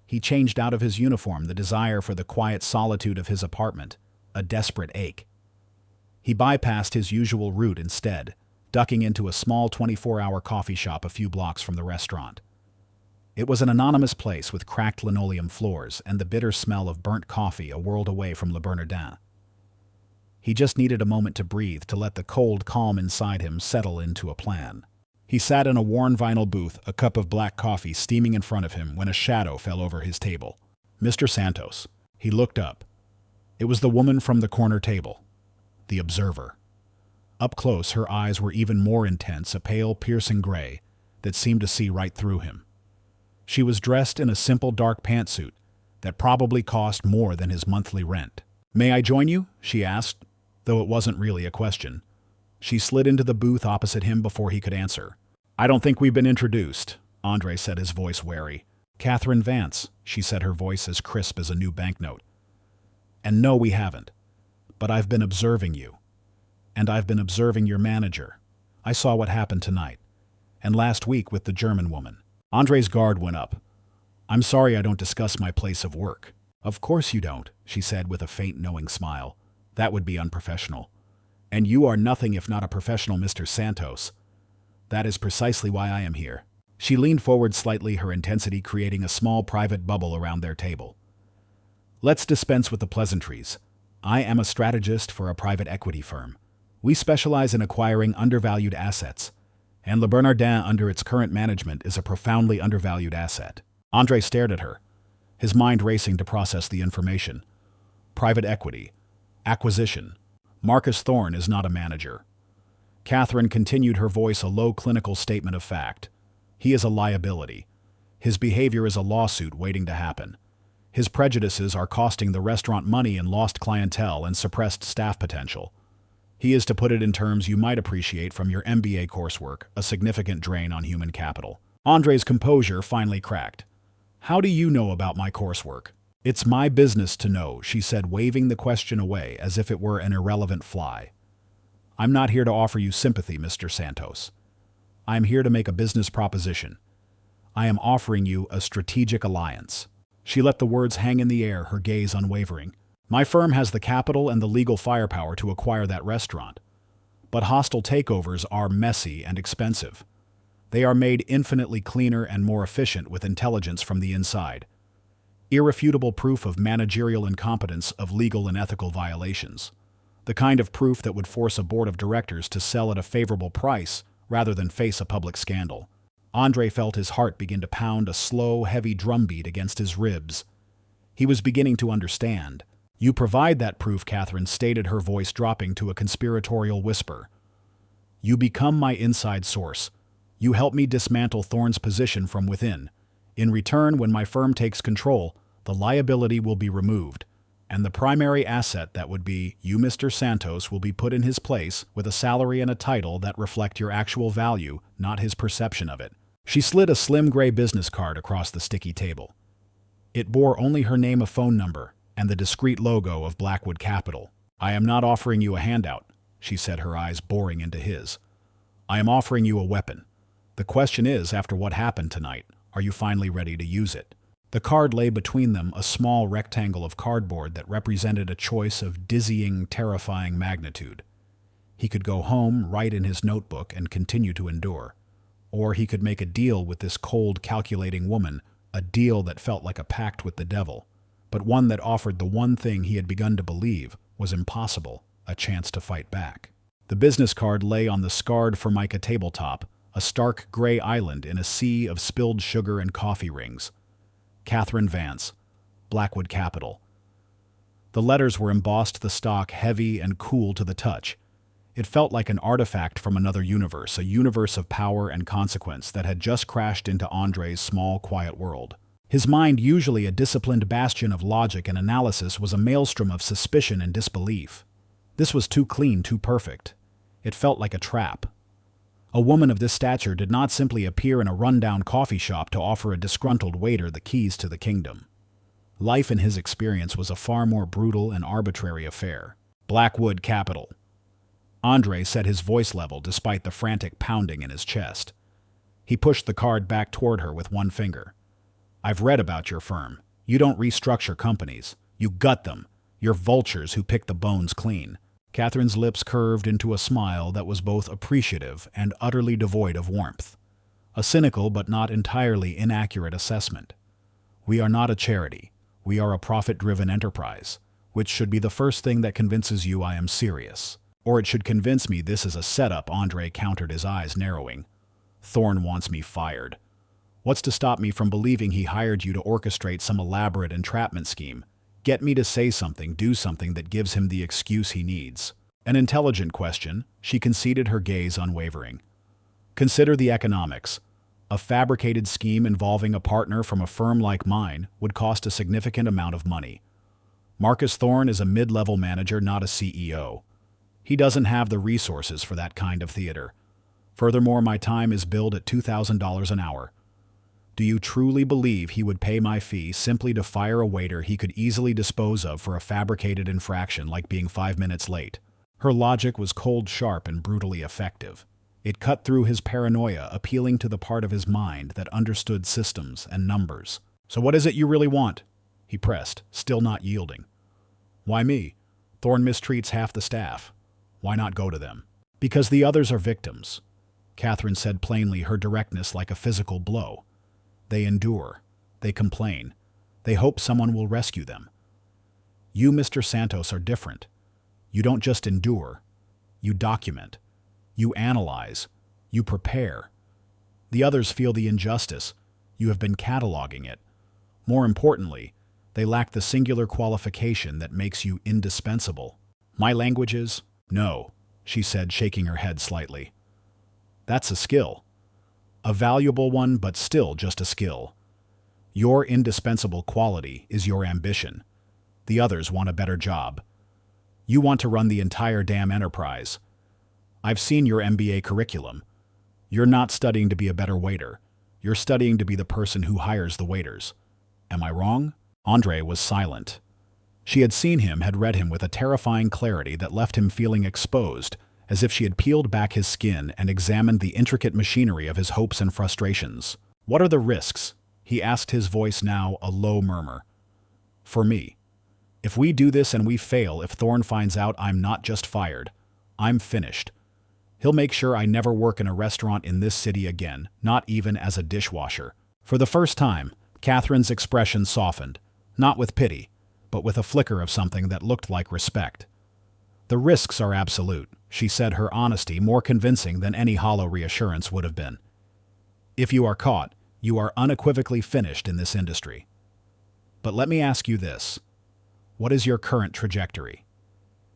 He changed out of his uniform, the desire for the quiet solitude of his apartment, a desperate ache. He bypassed his usual route instead, ducking into a small 24-hour coffee shop a few blocks from the restaurant. It was an anonymous place with cracked linoleum floors and the bitter smell of burnt coffee a world away from Le Bernardin. He just needed a moment to breathe, to let the cold calm inside him settle into a plan. He sat in a worn vinyl booth, a cup of black coffee steaming in front of him, when a shadow fell over his table. "Mr. Santos." He looked up. It was the woman from the corner table, the observer. Up close, her eyes were even more intense, a pale, piercing gray that seemed to see right through him. She was dressed in a simple dark pantsuit that probably cost more than his monthly rent. "May I join you?" she asked, though it wasn't really a question. She slid into the booth opposite him before he could answer. "I don't think we've been introduced," Andre said, his voice wary. "Catherine Vance," she said, her voice as crisp as a new banknote. And no, we haven't. But I've been observing you. And I've been observing your manager. I saw what happened tonight. And last week with the German woman. Andre's guard went up. I'm sorry I don't discuss my place of work. Of course you don't, she said with a faint knowing smile. That would be unprofessional. And you are nothing if not a professional, Mr. Santos. That is precisely why I am here. She leaned forward slightly, her intensity creating a small private bubble around their table. Let's dispense with the pleasantries. I am a strategist for a private equity firm. We specialize in acquiring undervalued assets, and Le Bernardin under its current management is a profoundly undervalued asset. Andre stared at her, his mind racing to process the information. Private equity. Acquisition. Marcus Thorne is not a manager. Catherine continued, her voice a low clinical statement of fact. He is a liability. His behavior is a lawsuit waiting to happen. His prejudices are costing the restaurant money in lost clientele and suppressed staff potential. He is, to put it in terms you might appreciate from your MBA coursework, a significant drain on human capital. Andre's composure finally cracked. How do you know about my coursework? It's my business to know, she said, waving the question away as if it were an irrelevant fly. I'm not here to offer you sympathy, Mr. Santos. I am here to make a business proposition. I am offering you a strategic alliance. She let the words hang in the air, her gaze unwavering. My firm has the capital and the legal firepower to acquire that restaurant. But hostile takeovers are messy and expensive. They are made infinitely cleaner and more efficient with intelligence from the inside. Irrefutable proof of managerial incompetence, of legal and ethical violations. The kind of proof that would force a board of directors to sell at a favorable price rather than face a public scandal. Andre felt his heart begin to pound, a slow, heavy drumbeat against his ribs. He was beginning to understand. You provide that proof, Catherine stated, her voice dropping to a conspiratorial whisper. You become my inside source. You help me dismantle Thorne's position from within. In return, when my firm takes control, the liability will be removed, and the primary asset, that would be you, Mr. Santos, will be put in his place with a salary and a title that reflect your actual value, not his perception of it. She slid a slim gray business card across the sticky table. It bore only her name, a phone number, and the discreet logo of Blackwood Capital. I am not offering you a handout, she said, her eyes boring into his. I am offering you a weapon. The question is, after what happened tonight, are you finally ready to use it? The card lay between them, a small rectangle of cardboard that represented a choice of dizzying, terrifying magnitude. He could go home, write in his notebook, and continue to endure. Or he could make a deal with this cold, calculating woman, a deal that felt like a pact with the devil, but one that offered the one thing he had begun to believe was impossible, a chance to fight back. The business card lay on the scarred formica tabletop, a stark gray island in a sea of spilled sugar and coffee rings. Catherine Vance, Blackwood Capital. The letters were embossed, the stock heavy and cool to the touch. It felt like an artifact from another universe, a universe of power and consequence that had just crashed into Andre's small, quiet world. His mind, usually a disciplined bastion of logic and analysis, was a maelstrom of suspicion and disbelief. This was too clean, too perfect. It felt like a trap. A woman of this stature did not simply appear in a rundown coffee shop to offer a disgruntled waiter the keys to the kingdom. Life in his experience was a far more brutal and arbitrary affair. Blackwood Capital. Andre set his voice level despite the frantic pounding in his chest. He pushed the card back toward her with one finger. I've read about your firm. You don't restructure companies. You gut them. You're vultures who pick the bones clean. Catherine's lips curved into a smile that was both appreciative and utterly devoid of warmth. A cynical but not entirely inaccurate assessment. We are not a charity. We are a profit-driven enterprise, which should be the first thing that convinces you I am serious. Or it should convince me this is a setup, Andre countered, his eyes narrowing. Thorne wants me fired. What's to stop me from believing he hired you to orchestrate some elaborate entrapment scheme? Get me to say something, do something that gives him the excuse he needs. An intelligent question, she conceded, her gaze unwavering. Consider the economics. A fabricated scheme involving a partner from a firm like mine would cost a significant amount of money. Marcus Thorne is a mid-level manager, not a CEO. He doesn't have the resources for that kind of theater. Furthermore, my time is billed at $2,000 an hour. Do you truly believe he would pay my fee simply to fire a waiter he could easily dispose of for a fabricated infraction like being 5 minutes late? Her logic was cold, sharp, and brutally effective. It cut through his paranoia, appealing to the part of his mind that understood systems and numbers. So what is it you really want? He pressed, still not yielding. Why me? Thorne mistreats half the staff. Why not go to them? Because the others are victims. Catherine said plainly, her directness like a physical blow. They endure. They complain. They hope someone will rescue them. You, Mr. Santos, are different. You don't just endure. You document. You analyze. You prepare. The others feel the injustice. You have been cataloging it. More importantly, they lack the singular qualification that makes you indispensable. My language is no, she said, shaking her head slightly. That's a skill. A valuable one, but still just a skill. Your indispensable quality is your ambition. The others want a better job. You want to run the entire damn enterprise. I've seen your MBA curriculum. You're not studying to be a better waiter. You're studying to be the person who hires the waiters. Am I wrong? Andre was silent. She had seen him, had read him with a terrifying clarity that left him feeling exposed, as if she had peeled back his skin and examined the intricate machinery of his hopes and frustrations. What are the risks? He asked, his voice now a low murmur. For me. If we do this and we fail, if Thorne finds out I'm not just fired, I'm finished. He'll make sure I never work in a restaurant in this city again, not even as a dishwasher. For the first time, Catherine's expression softened, not with pity, but with a flicker of something that looked like respect. The risks are absolute, she said, her honesty more convincing than any hollow reassurance would have been. If you are caught, you are unequivocally finished in this industry. But let me ask you this. What is your current trajectory?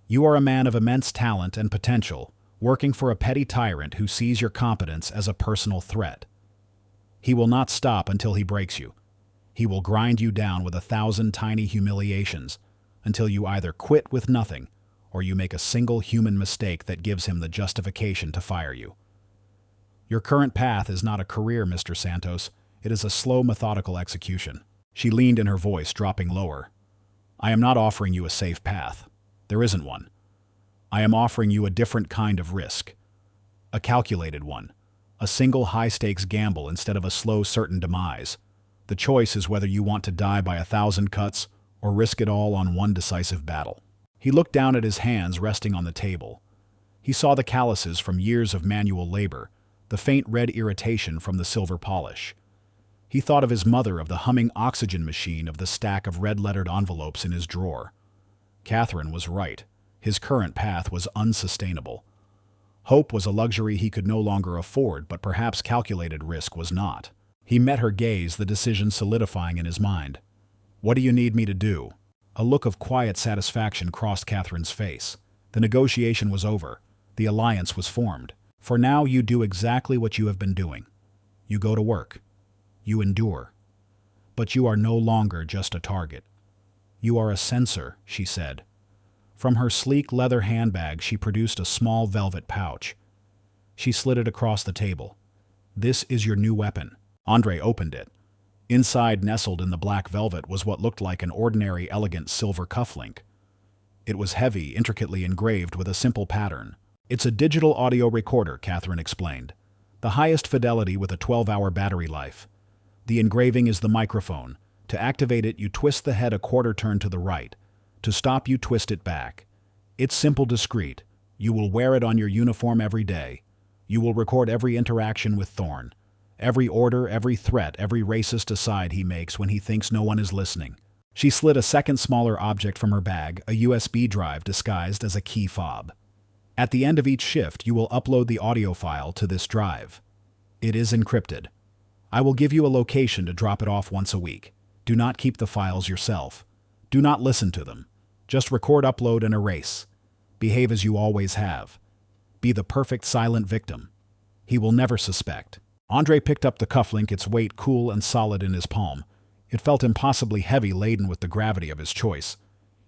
You are a man of immense talent and potential, working for a petty tyrant who sees your competence as a personal threat. He will not stop until he breaks you. He will grind you down with 1,000 tiny humiliations until you either quit with nothing or you make a single human mistake that gives him the justification to fire you. Your current path is not a career, Mr. Santos. It is a slow, methodical execution. She leaned in, her voice dropping lower. I am not offering you a safe path. There isn't one. I am offering you a different kind of risk. A calculated one. A single high-stakes gamble instead of a slow, certain demise. The choice is whether you want to die by 1,000 cuts or risk it all on one decisive battle. He looked down at his hands resting on the table. He saw the calluses from years of manual labor, the faint red irritation from the silver polish. He thought of his mother, of the humming oxygen machine, of the stack of red-lettered envelopes in his drawer. Catherine was right. His current path was unsustainable. Hope was a luxury he could no longer afford, but perhaps calculated risk was not. He met her gaze, the decision solidifying in his mind. What do you need me to do? A look of quiet satisfaction crossed Catherine's face. The negotiation was over. The alliance was formed. For now, you do exactly what you have been doing. You go to work. You endure. But you are no longer just a target. You are a censor, she said. From her sleek leather handbag, she produced a small velvet pouch. She slid it across the table. This is your new weapon. Andre opened it. Inside, nestled in the black velvet, was what looked like an ordinary, elegant silver cufflink. It was heavy, intricately engraved with a simple pattern. It's a digital audio recorder, Catherine explained. The highest fidelity with a 12-hour battery life. The engraving is the microphone. To activate it, you twist the head a quarter turn to the right. To stop, you twist it back. It's simple, discreet. You will wear it on your uniform every day. You will record every interaction with Thorne. Every order, every threat, every racist aside he makes when he thinks no one is listening. She slid a second smaller object from her bag, a USB drive disguised as a key fob. At the end of each shift, you will upload the audio file to this drive. It is encrypted. I will give you a location to drop it off once a week. Do not keep the files yourself. Do not listen to them. Just record, upload, and erase. Behave as you always have. Be the perfect silent victim. He will never suspect. Andre picked up the cufflink, its weight cool and solid in his palm. It felt impossibly heavy, laden with the gravity of his choice.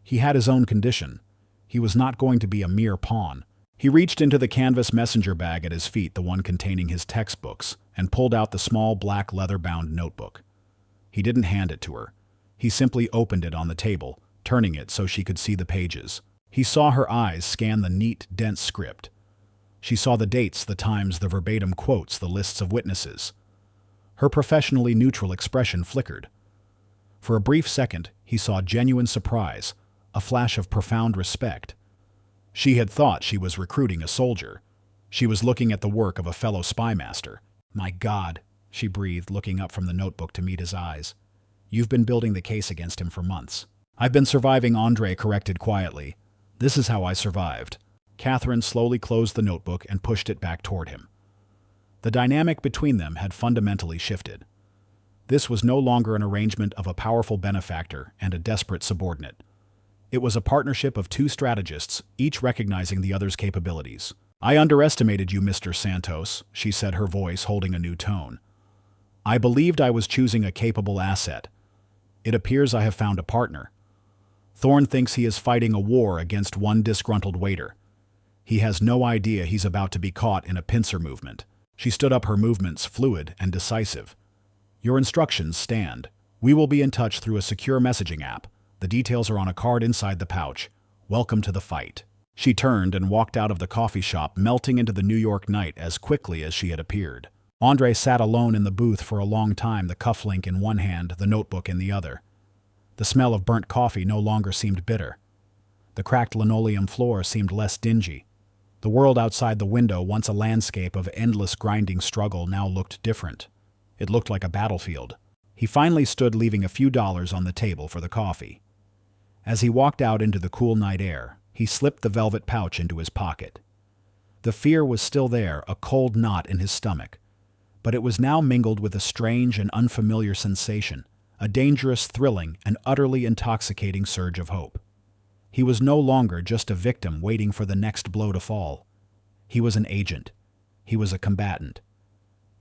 He had his own condition. He was not going to be a mere pawn. He reached into the canvas messenger bag at his feet, the one containing his textbooks, and pulled out the small black leather-bound notebook. He didn't hand it to her. He simply opened it on the table, turning it so she could see the pages. He saw her eyes scan the neat, dense script. She saw the dates, the times, the verbatim quotes, the lists of witnesses. Her professionally neutral expression flickered. For a brief second, he saw genuine surprise, a flash of profound respect. She had thought she was recruiting a soldier. She was looking at the work of a fellow spy master. "My God," she breathed, looking up from the notebook to meet his eyes. "You've been building the case against him for months." "I've been surviving," Andre corrected quietly. "This is how I survived." Catherine slowly closed the notebook and pushed it back toward him. The dynamic between them had fundamentally shifted. This was no longer an arrangement of a powerful benefactor and a desperate subordinate. It was a partnership of two strategists, each recognizing the other's capabilities. "I underestimated you, Mr. Santos," she said, her voice holding a new tone. "I believed I was choosing a capable asset. It appears I have found a partner. Thorne thinks he is fighting a war against one disgruntled waiter. He has no idea he's about to be caught in a pincer movement." She stood up, her movements fluid and decisive. "Your instructions stand. We will be in touch through a secure messaging app. The details are on a card inside the pouch. Welcome to the fight." She turned and walked out of the coffee shop, melting into the New York night as quickly as she had appeared. Andre sat alone in the booth for a long time, the cufflink in one hand, the notebook in the other. The smell of burnt coffee no longer seemed bitter. The cracked linoleum floor seemed less dingy. The world outside the window, once a landscape of endless grinding struggle, now looked different. It looked like a battlefield. He finally stood, leaving a few dollars on the table for the coffee. As he walked out into the cool night air, he slipped the velvet pouch into his pocket. The fear was still there, a cold knot in his stomach, but it was now mingled with a strange and unfamiliar sensation, a dangerous, thrilling, and utterly intoxicating surge of hope. He was no longer just a victim waiting for the next blow to fall. He was an agent. He was a combatant.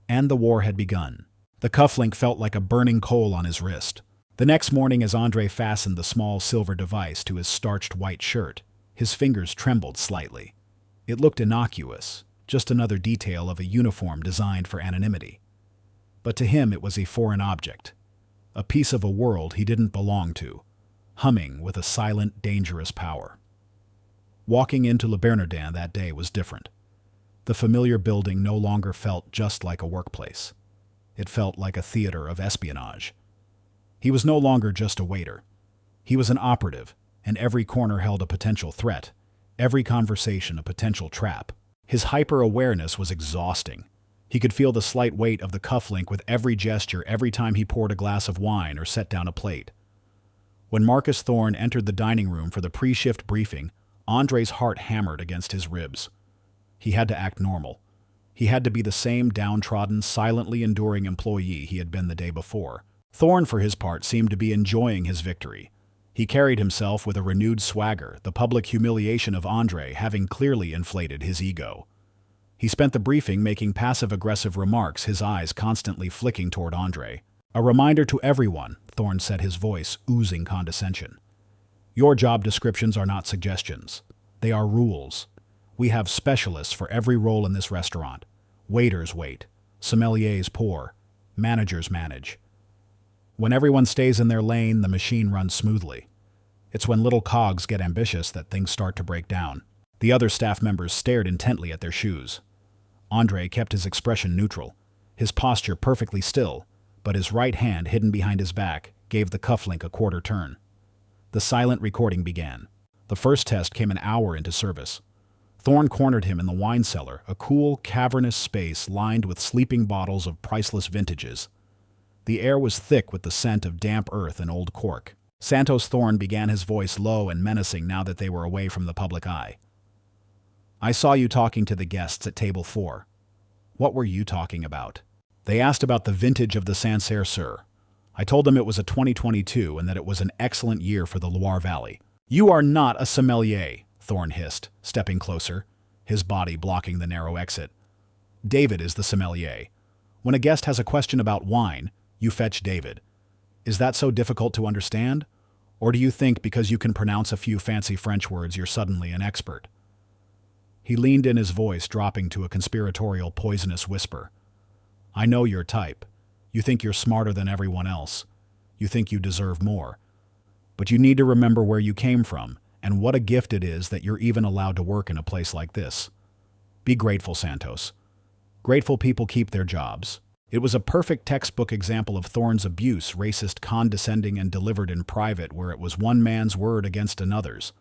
And the war had begun. The cufflink felt like a burning coal on his wrist. The next morning, as Andre fastened the small silver device to his starched white shirt, his fingers trembled slightly. It looked innocuous, just another detail of a uniform designed for anonymity. But to him it was a foreign object, a piece of a world he didn't belong to, humming with a silent, dangerous power. Walking into Le Bernardin that day was different. The familiar building no longer felt just like a workplace. It felt like a theater of espionage. He was no longer just a waiter. He was an operative, and every corner held a potential threat, every conversation a potential trap. His hyper-awareness was exhausting. He could feel the slight weight of the cufflink with every gesture, every time he poured a glass of wine or set down a plate. When Marcus Thorne entered the dining room for the pre-shift briefing, Andre's heart hammered against his ribs. He had to act normal. He had to be the same downtrodden, silently enduring employee he had been the day before. Thorne, for his part, seemed to be enjoying his victory. He carried himself with a renewed swagger, the public humiliation of Andre having clearly inflated his ego. He spent the briefing making passive-aggressive remarks, his eyes constantly flicking toward Andre. "A reminder to everyone," Thorne said, his voice oozing condescension. "Your job descriptions are not suggestions. They are rules. We have specialists for every role in this restaurant. Waiters wait. Sommeliers pour. Managers manage. When everyone stays in their lane, the machine runs smoothly. It's when little cogs get ambitious that things start to break down." The other staff members stared intently at their shoes. Andre kept his expression neutral, his posture perfectly still, but his right hand, hidden behind his back, gave the cufflink a quarter turn. The silent recording began. The first test came an hour into service. Thorne cornered him in the wine cellar, a cool, cavernous space lined with sleeping bottles of priceless vintages. The air was thick with the scent of damp earth and old cork. Santos Thorne began, his voice low and menacing now that they were away from the public eye. "I saw you talking to the guests at table 4. What were you talking about?" "They asked about the vintage of the Sancerre, sir. I told them it was a 2022 and that it was an excellent year for the Loire Valley." "You are not a sommelier," Thorne hissed, stepping closer, his body blocking the narrow exit. "David is the sommelier. When a guest has a question about wine, you fetch David. Is that so difficult to understand? Or do you think because you can pronounce a few fancy French words you're suddenly an expert?" He leaned in, his voice dropping to a conspiratorial, poisonous whisper. I know your type. You think you're smarter than everyone else. You think you deserve more. But you need to remember where you came from and what a gift it is that you're even allowed to work in a place like this. Be grateful, Santos. Grateful people keep their jobs. It was a perfect textbook example of Thorne's abuse, racist, condescending, and delivered in private, where it was one man's word against another's.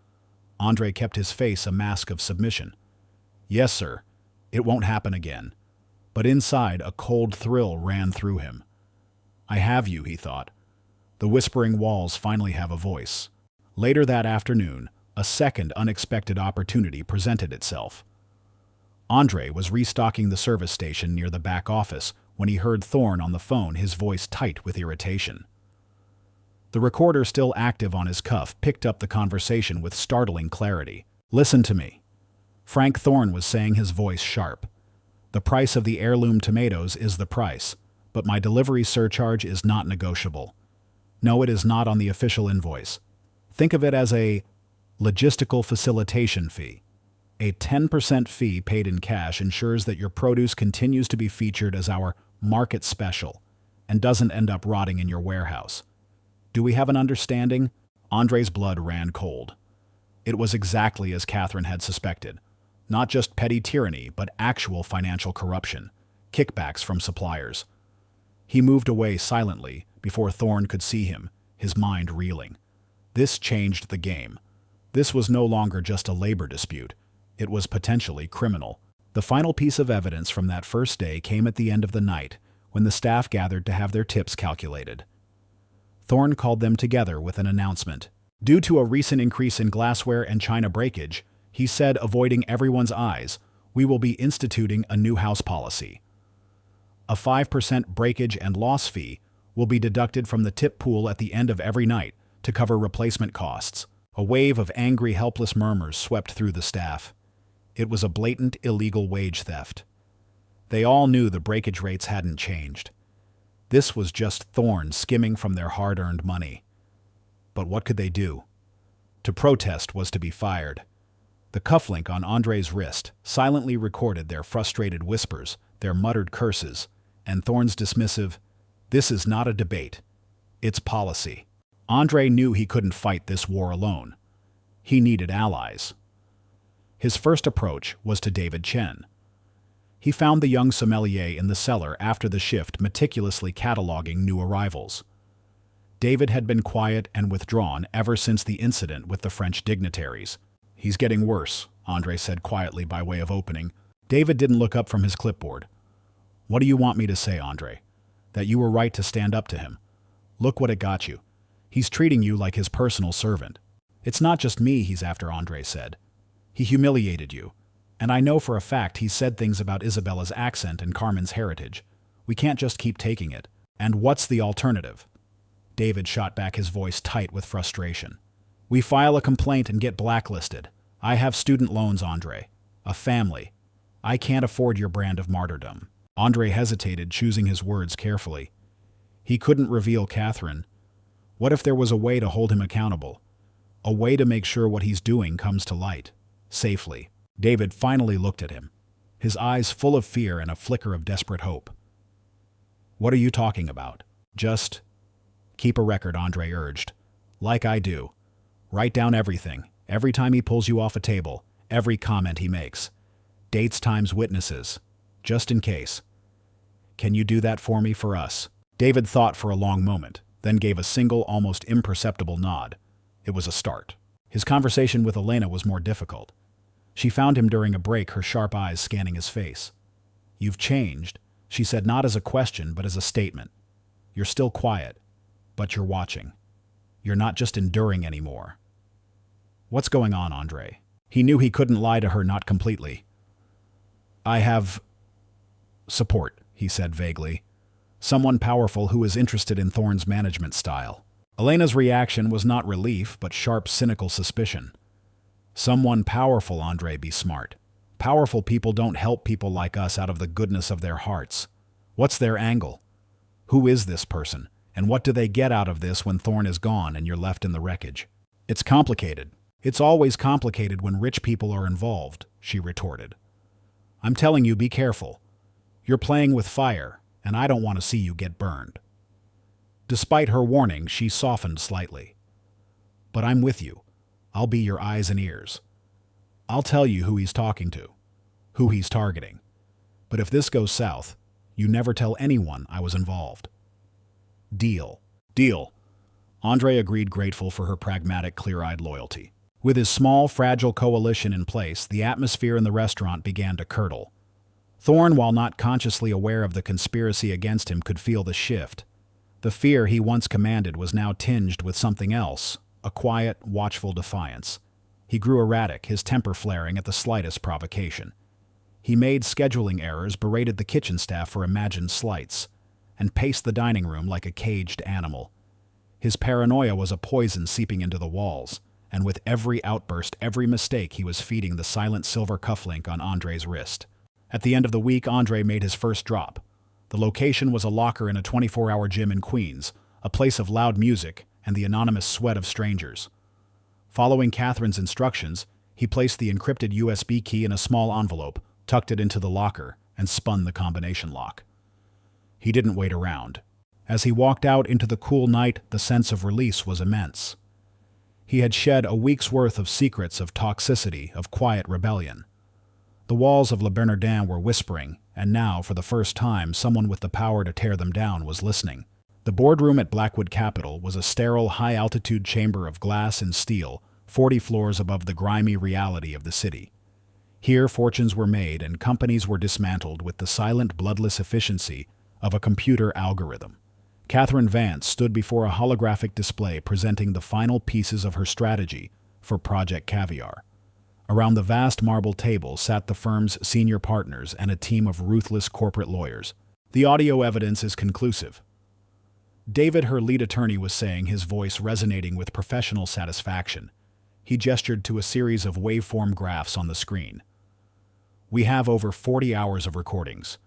Andre kept his face a mask of submission. Yes, sir. It won't happen again. But inside, a cold thrill ran through him. I have you, he thought. The whispering walls finally have a voice. Later that afternoon, a second unexpected opportunity presented itself. Andre was restocking the service station near the back office when he heard Thorne on the phone, his voice tight with irritation. The recorder, still active on his cuff, picked up the conversation with startling clarity. Listen to me. Frank Thorne was saying, his voice sharp. The price of the heirloom tomatoes is the price, but my delivery surcharge is not negotiable. No, it is not on the official invoice. Think of it as a logistical facilitation fee. A 10% fee paid in cash ensures that your produce continues to be featured as our market special and doesn't end up rotting in your warehouse. Do we have an understanding? Andre's blood ran cold. It was exactly as Catherine had suspected. Not just petty tyranny, but actual financial corruption, kickbacks from suppliers. He moved away silently before Thorne could see him, his mind reeling. This changed the game. This was no longer just a labor dispute. It was potentially criminal. The final piece of evidence from that first day came at the end of the night, when the staff gathered to have their tips calculated. Thorne called them together with an announcement. Due to a recent increase in glassware and china breakage, he said, avoiding everyone's eyes, we will be instituting a new house policy. A 5% breakage and loss fee will be deducted from the tip pool at the end of every night to cover replacement costs. A wave of angry, helpless murmurs swept through the staff. It was a blatant, illegal wage theft. They all knew the breakage rates hadn't changed. This was just Thorne skimming from their hard-earned money. But what could they do? To protest was to be fired. The cufflink on Andre's wrist silently recorded their frustrated whispers, their muttered curses, and Thorne's dismissive, "This is not a debate. It's policy." Andre knew he couldn't fight this war alone. He needed allies. His first approach was to David Chen. He found the young sommelier in the cellar after the shift, meticulously cataloging new arrivals. David had been quiet and withdrawn ever since the incident with the French dignitaries. He's getting worse, Andre said quietly by way of opening. David didn't look up from his clipboard. What do you want me to say, Andre? That you were right to stand up to him. Look what it got you. He's treating you like his personal servant. It's not just me he's after, Andre said. He humiliated you. And I know for a fact he said things about Isabella's accent and Carmen's heritage. We can't just keep taking it. And what's the alternative? David shot back, his voice tight with frustration. We file a complaint and get blacklisted. I have student loans, Andre. A family. I can't afford your brand of martyrdom. Andre hesitated, choosing his words carefully. He couldn't reveal Catherine. What if there was a way to hold him accountable? A way to make sure what he's doing comes to light. Safely. David finally looked at him, his eyes full of fear and a flicker of desperate hope. What are you talking about? Just keep a record, Andre urged. Like I do. Write down everything, every time he pulls you off a table, every comment he makes. Dates times witnesses, just in case. Can you do that for me, for us? David thought for a long moment, then gave a single, almost imperceptible nod. It was a start. His conversation with Elena was more difficult. She found him during a break, her sharp eyes scanning his face. You've changed, she said, not as a question, but as a statement. You're still quiet, but you're watching. You're not just enduring anymore. What's going on, Andre? He knew he couldn't lie to her, not completely. I have support, he said vaguely. Someone powerful who is interested in Thorne's management style. Elena's reaction was not relief, but sharp, cynical suspicion. Someone powerful, Andre, be smart. Powerful people don't help people like us out of the goodness of their hearts. What's their angle? Who is this person? And what do they get out of this when Thorne is gone and you're left in the wreckage? It's complicated. It's always complicated when rich people are involved, she retorted. I'm telling you, be careful. You're playing with fire, and I don't want to see you get burned." Despite her warning, she softened slightly. "But I'm with you. I'll be your eyes and ears. I'll tell you who he's talking to, who he's targeting. But if this goes south, you never tell anyone I was involved." "Deal." "Deal." Andre agreed, grateful for her pragmatic, clear-eyed loyalty. With his small, fragile coalition in place, the atmosphere in the restaurant began to curdle. Thorne, while not consciously aware of the conspiracy against him, could feel the shift. The fear he once commanded was now tinged with something else, a quiet, watchful defiance. He grew erratic, his temper flaring at the slightest provocation. He made scheduling errors, berated the kitchen staff for imagined slights, and paced the dining room like a caged animal. His paranoia was a poison seeping into the walls, and with every outburst, every mistake, he was feeding the silent silver cufflink on Andre's wrist. At the end of the week, Andre made his first drop. The location was a locker in a 24-hour gym in Queens, a place of loud music and the anonymous sweat of strangers. Following Catherine's instructions, he placed the encrypted USB key in a small envelope, tucked it into the locker, and spun the combination lock. He didn't wait around. As he walked out into the cool night, the sense of release was immense. He had shed a week's worth of secrets, of toxicity, of quiet rebellion. The walls of Le Bernardin were whispering, and now, for the first time, someone with the power to tear them down was listening. The boardroom at Blackwood Capital was a sterile, high-altitude chamber of glass and steel, 40 floors above the grimy reality of the city. Here, fortunes were made and companies were dismantled with the silent, bloodless efficiency of a computer algorithm. Catherine Vance stood before a holographic display presenting the final pieces of her strategy for Project Caviar. Around the vast marble table sat the firm's senior partners and a team of ruthless corporate lawyers. "The audio evidence is conclusive," David, her lead attorney, was saying, his voice resonating with professional satisfaction. He gestured to a series of waveform graphs on the screen. "We have over 40 hours of recordings.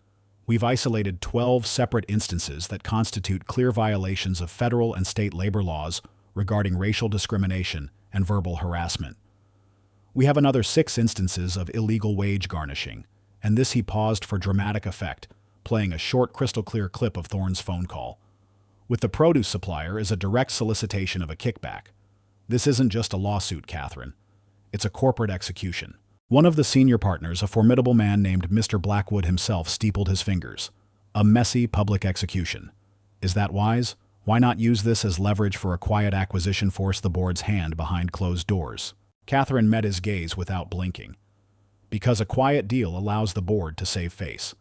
We've isolated 12 separate instances that constitute clear violations of federal and state labor laws regarding racial discrimination and verbal harassment. We have another 6 instances of illegal wage garnishing," and this he paused for dramatic effect, playing a short, crystal-clear clip of Thorne's phone call. "With the produce supplier is a direct solicitation of a kickback. This isn't just a lawsuit, Catherine. It's a corporate execution." One of the senior partners, a formidable man named Mr. Blackwood himself, steepled his fingers. "A messy public execution. Is that wise? Why not use this as leverage for a quiet acquisition?" forced the board's hand behind closed doors. Catherine met his gaze without blinking. "Because a quiet deal allows the board to save face.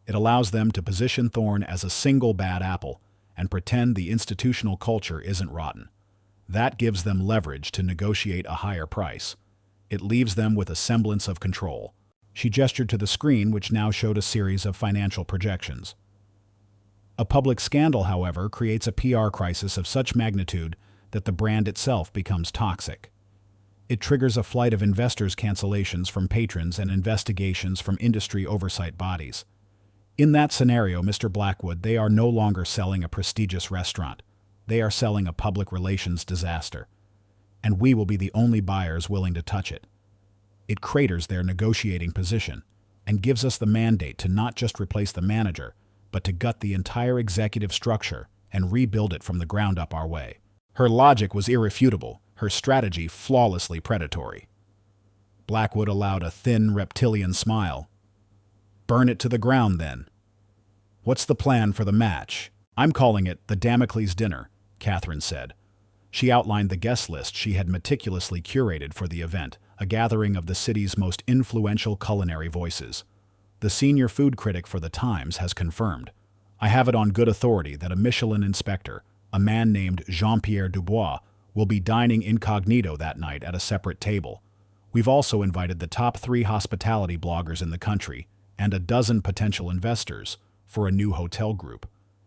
It allows them to position Thorne as a single bad apple and pretend the institutional culture isn't rotten. That gives them leverage to negotiate a higher price. It leaves them with a semblance of control." She gestured to the screen, which now showed a series of financial projections. A public scandal, however, creates a PR crisis of such magnitude that the brand itself becomes toxic. It triggers a flight of investors' cancellations from patrons and investigations from industry oversight bodies. In that scenario, Mr. Blackwood, they are no longer selling a prestigious restaurant. They are selling a public relations disaster. And we will be the only buyers willing to touch it. It craters their negotiating position and gives us the mandate to not just replace the manager, but to gut the entire executive structure and rebuild it from the ground up our way. Her logic was irrefutable, her strategy flawlessly predatory. Blackwood allowed a thin, reptilian smile. "Burn it to the ground, then. What's the plan for the match?" "I'm calling it the Damocles Dinner," Catherine said. She outlined the guest list she had meticulously curated for the event, a gathering of the city's most influential culinary voices. The senior food critic for The Times has confirmed. "I have it on good authority that a Michelin inspector, a man named Jean-Pierre Dubois, will be dining incognito that night at a separate table. We've also invited the top 3 hospitality bloggers in the country and a dozen potential investors for a new hotel group.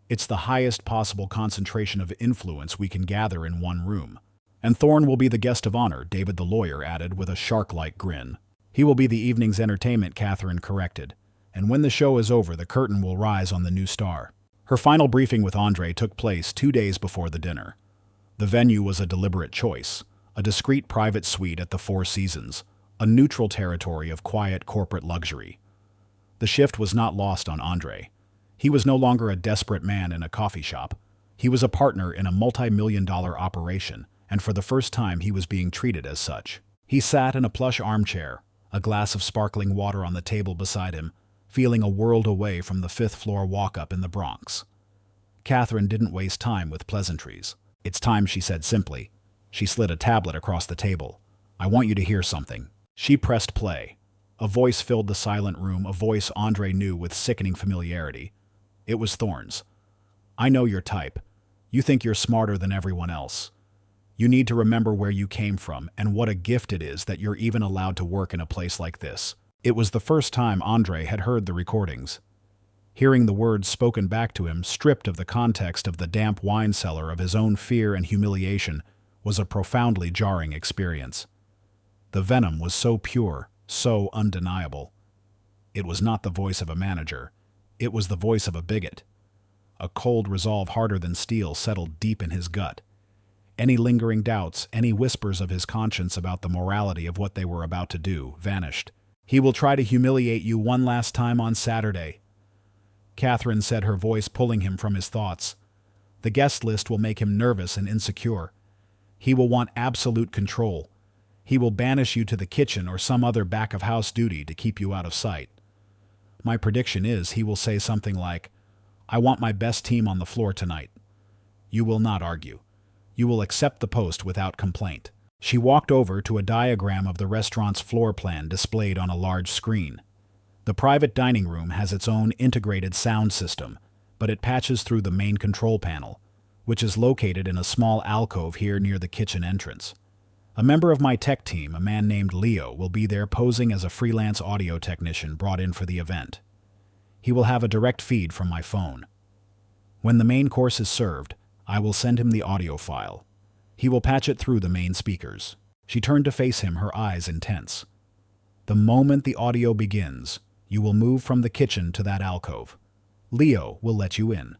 It's the highest possible concentration of influence we can gather in one room. And Thorne will be the guest of honor," David the lawyer added with a shark-like grin. "He will be the evening's entertainment," Catherine corrected. "And when the show is over, the curtain will rise on the new star." Her final briefing with Andre took place 2 days before the dinner. The venue was a deliberate choice, a discreet private suite at the Four Seasons, a neutral territory of quiet corporate luxury. The shift was not lost on Andre. He was no longer a desperate man in a coffee shop. He was a partner in a multi-million-dollar operation, and for the first time he was being treated as such. He sat in a plush armchair, a glass of sparkling water on the table beside him, feeling a world away from the fifth-floor walk-up in the Bronx. Catherine didn't waste time with pleasantries. "It's time," she said simply. She slid a tablet across the table. "I want you to hear something." She pressed play. A voice filled the silent room, a voice Andre knew with sickening familiarity. It was Thorne's. "I know your type. You think you're smarter than everyone else. You need to remember where you came from and what a gift it is that you're even allowed to work in a place like this." It was the first time Andre had heard the recordings. Hearing the words spoken back to him, stripped of the context of the damp wine cellar of his own fear and humiliation, was a profoundly jarring experience. The venom was so pure, so undeniable. It was not the voice of a manager. It was the voice of a bigot. A cold resolve harder than steel settled deep in his gut. Any lingering doubts, any whispers of his conscience about the morality of what they were about to do, vanished. "He will try to humiliate you one last time on Saturday," Catherine said, her voice pulling him from his thoughts. "The guest list will make him nervous and insecure. He will want absolute control. He will banish you to the kitchen or some other back-of-house duty to keep you out of sight. My prediction is he will say something like, 'I want my best team on the floor tonight.' You will not argue. You will accept the post without complaint." She walked over to a diagram of the restaurant's floor plan displayed on a large screen. The private dining room has its own integrated sound system, but it patches through the main control panel, which is located in a small alcove here near the kitchen entrance. A member of my tech team, a man named Leo, will be there posing as a freelance audio technician brought in for the event. He will have a direct feed from my phone. When the main course is served, I will send him the audio file. He will patch it through the main speakers. She turned to face him, her eyes intense. "The moment the audio begins, you will move from the kitchen to that alcove. Leo will let you in.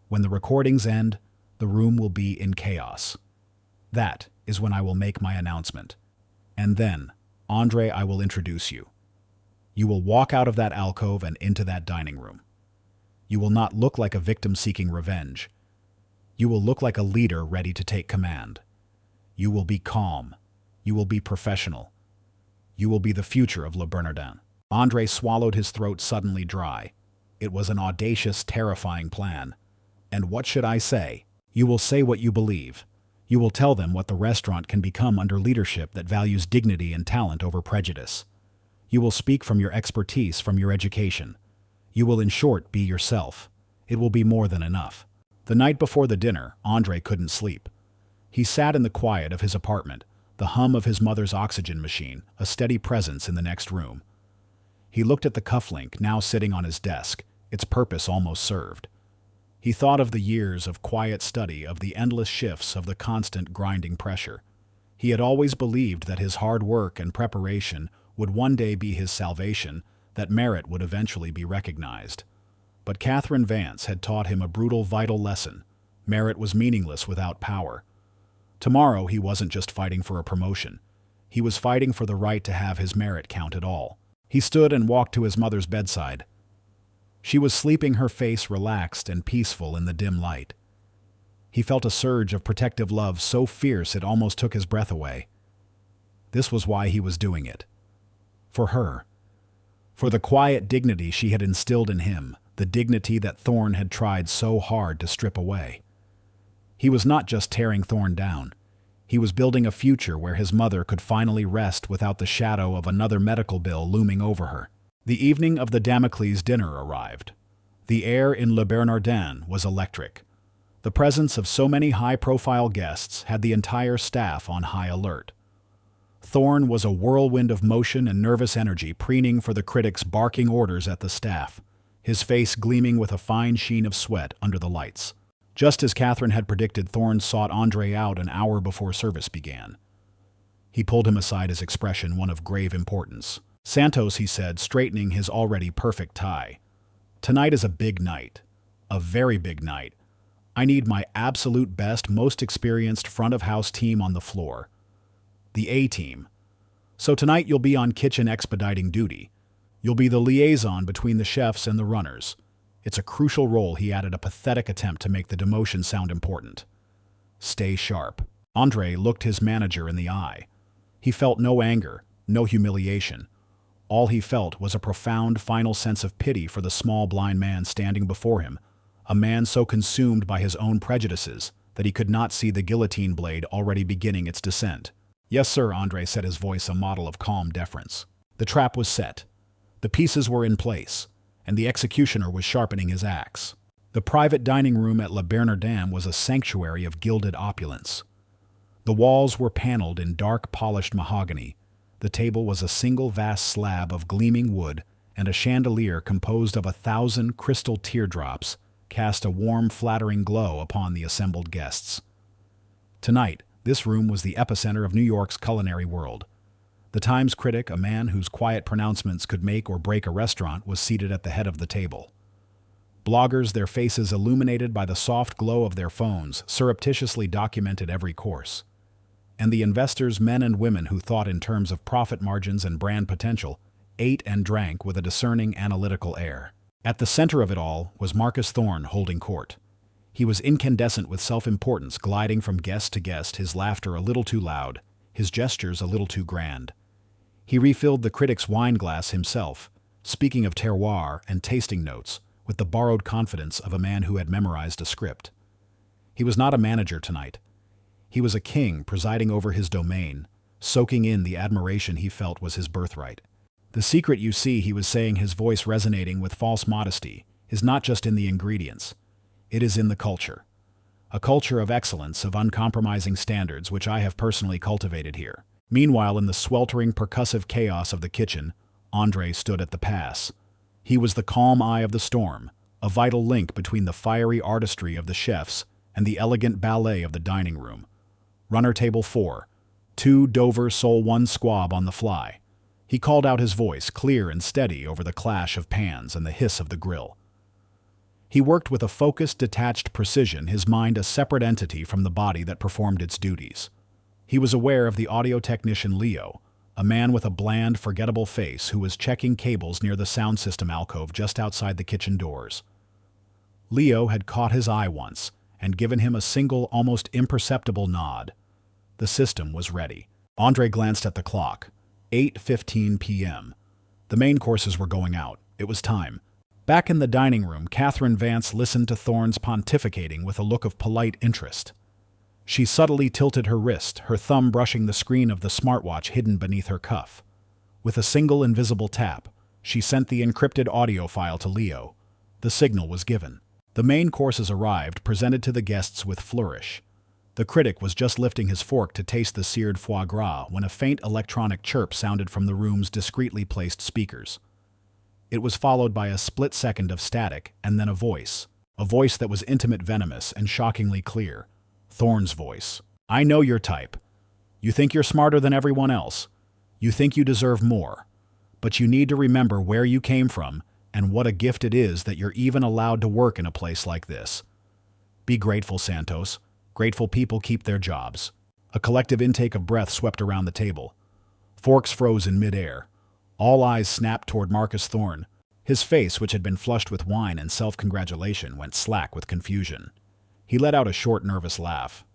When the recordings end, the room will be in chaos. That is when I will make my announcement. And then, Andre, I will introduce you. You will walk out of that alcove and into that dining room. You will not look like a victim seeking revenge. You will look like a leader ready to take command. You will be calm. You will be professional. You will be the future of Le Bernardin." Andre swallowed, his throat suddenly dry. It was an audacious, terrifying plan. And what should I say? You will say what you believe. You will tell them what the restaurant can become under leadership that values dignity and talent over prejudice. You will speak from your expertise, from your education. You will, in short, be yourself. It will be more than enough. The night before the dinner, Andre couldn't sleep. He sat in the quiet of his apartment, the hum of his mother's oxygen machine, a steady presence in the next room. He looked at the cufflink now sitting on his desk, its purpose almost served. He thought of the years of quiet study, of the endless shifts, of the constant grinding pressure. He had always believed that his hard work and preparation would one day be his salvation, that merit would eventually be recognized. But Catherine Vance had taught him a brutal, vital lesson. Merit was meaningless without power. Tomorrow he wasn't just fighting for a promotion. He was fighting for the right to have his merit count at all. He stood and walked to his mother's bedside. She was sleeping, her face relaxed and peaceful in the dim light. He felt a surge of protective love so fierce it almost took his breath away. This was why he was doing it. For her. For the quiet dignity she had instilled in him, the dignity that Thorne had tried so hard to strip away. He was not just tearing Thorne down. He was building a future where his mother could finally rest without the shadow of another medical bill looming over her. The evening of the Damocles dinner arrived. The air in Le Bernardin was electric. The presence of so many high-profile guests had the entire staff on high alert. Thorne was a whirlwind of motion and nervous energy, preening for the critics, barking orders at the staff, his face gleaming with a fine sheen of sweat under the lights. Just as Catherine had predicted, Thorne sought Andre out an hour before service began. He pulled him aside, his expression one of grave importance. "Santos," he said, straightening his already perfect tie. "Tonight is a big night. A very big night. I need my absolute best, most experienced front-of-house team on the floor. The A-team. So tonight you'll be on kitchen expediting duty. You'll be the liaison between the chefs and the runners. It's a crucial role, he added, a pathetic attempt to make the demotion sound important. Stay sharp. Andre looked his manager in the eye. He felt no anger, no humiliation. All he felt was a profound final sense of pity for the small blind man standing before him, a man so consumed by his own prejudices that he could not see the guillotine blade already beginning its descent. Yes, sir, Andre said, his voice a model of calm deference. The trap was set. The pieces were in place, and the executioner was sharpening his axe. The private dining room at Le Bernardin was a sanctuary of gilded opulence. The walls were paneled in dark polished mahogany. The table was a single vast slab of gleaming wood, and a chandelier composed of 1,000 crystal teardrops cast a warm, flattering glow upon the assembled guests. Tonight, this room was the epicenter of New York's culinary world. The Times critic, a man whose quiet pronouncements could make or break a restaurant, was seated at the head of the table. Bloggers, their faces illuminated by the soft glow of their phones, surreptitiously documented every course. And the investors, men and women who thought in terms of profit margins and brand potential, ate and drank with a discerning, analytical air. At the center of it all was Marcus Thorne holding court. He was incandescent with self-importance, gliding from guest to guest, his laughter a little too loud, his gestures a little too grand. He refilled the critic's wine glass himself, speaking of terroir and tasting notes, with the borrowed confidence of a man who had memorized a script. He was not a manager tonight. He was a king presiding over his domain, soaking in the admiration he felt was his birthright. The secret, you see, he was saying, his voice resonating with false modesty, is not just in the ingredients. It is in the culture. A culture of excellence, of uncompromising standards, which I have personally cultivated here. Meanwhile, in the sweltering, percussive chaos of the kitchen, Andre stood at the pass. He was the calm eye of the storm, a vital link between the fiery artistry of the chefs and the elegant ballet of the dining room. Runner table 4, 2 Dover sole 1 squab on the fly. He called out, his voice clear and steady over the clash of pans and the hiss of the grill. He worked with a focused, detached precision, his mind a separate entity from the body that performed its duties. He was aware of the audio technician Leo, a man with a bland, forgettable face who was checking cables near the sound system alcove just outside the kitchen doors. Leo had caught his eye once and given him a single, almost imperceptible nod. The system was ready. Andre glanced at the clock. 8:15 p.m. The main courses were going out. It was time. Back in the dining room, Catherine Vance listened to Thorne's pontificating with a look of polite interest. She subtly tilted her wrist, her thumb brushing the screen of the smartwatch hidden beneath her cuff. With a single invisible tap, she sent the encrypted audio file to Leo. The signal was given. The main courses arrived, presented to the guests with flourish. The critic was just lifting his fork to taste the seared foie gras when a faint electronic chirp sounded from the room's discreetly placed speakers. It was followed by a split second of static and then a voice that was intimate, venomous, and shockingly clear. Thorne's voice. I know your type. You think you're smarter than everyone else. You think you deserve more. But you need to remember where you came from and what a gift it is that you're even allowed to work in a place like this. Be grateful, Santos. Grateful people keep their jobs. A collective intake of breath swept around the table. Forks froze in midair. All eyes snapped toward Marcus Thorne. His face, which had been flushed with wine and self-congratulation, went slack with confusion. He let out a short, nervous laugh.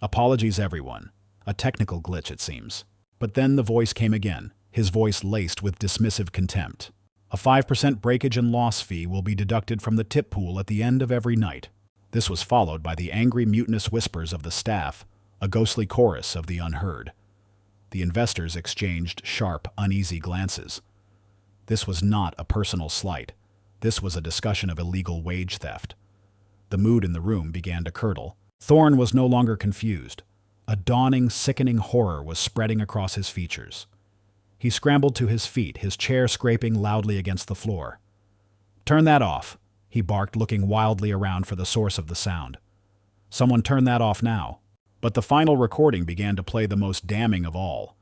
Apologies, everyone. A technical glitch, it seems. But then the voice came again, his voice laced with dismissive contempt. A 5% breakage and loss fee will be deducted from the tip pool at the end of every night. This was followed by the angry, mutinous whispers of the staff, a ghostly chorus of the unheard. The investors exchanged sharp, uneasy glances. This was not a personal slight. This was a discussion of illegal wage theft. The mood in the room began to curdle. Thorne was no longer confused. A dawning, sickening horror was spreading across his features. He scrambled to his feet, his chair scraping loudly against the floor. "Turn that off," he barked, looking wildly around for the source of the sound. "Someone turn that off now." But the final recording began to play the most damning of all.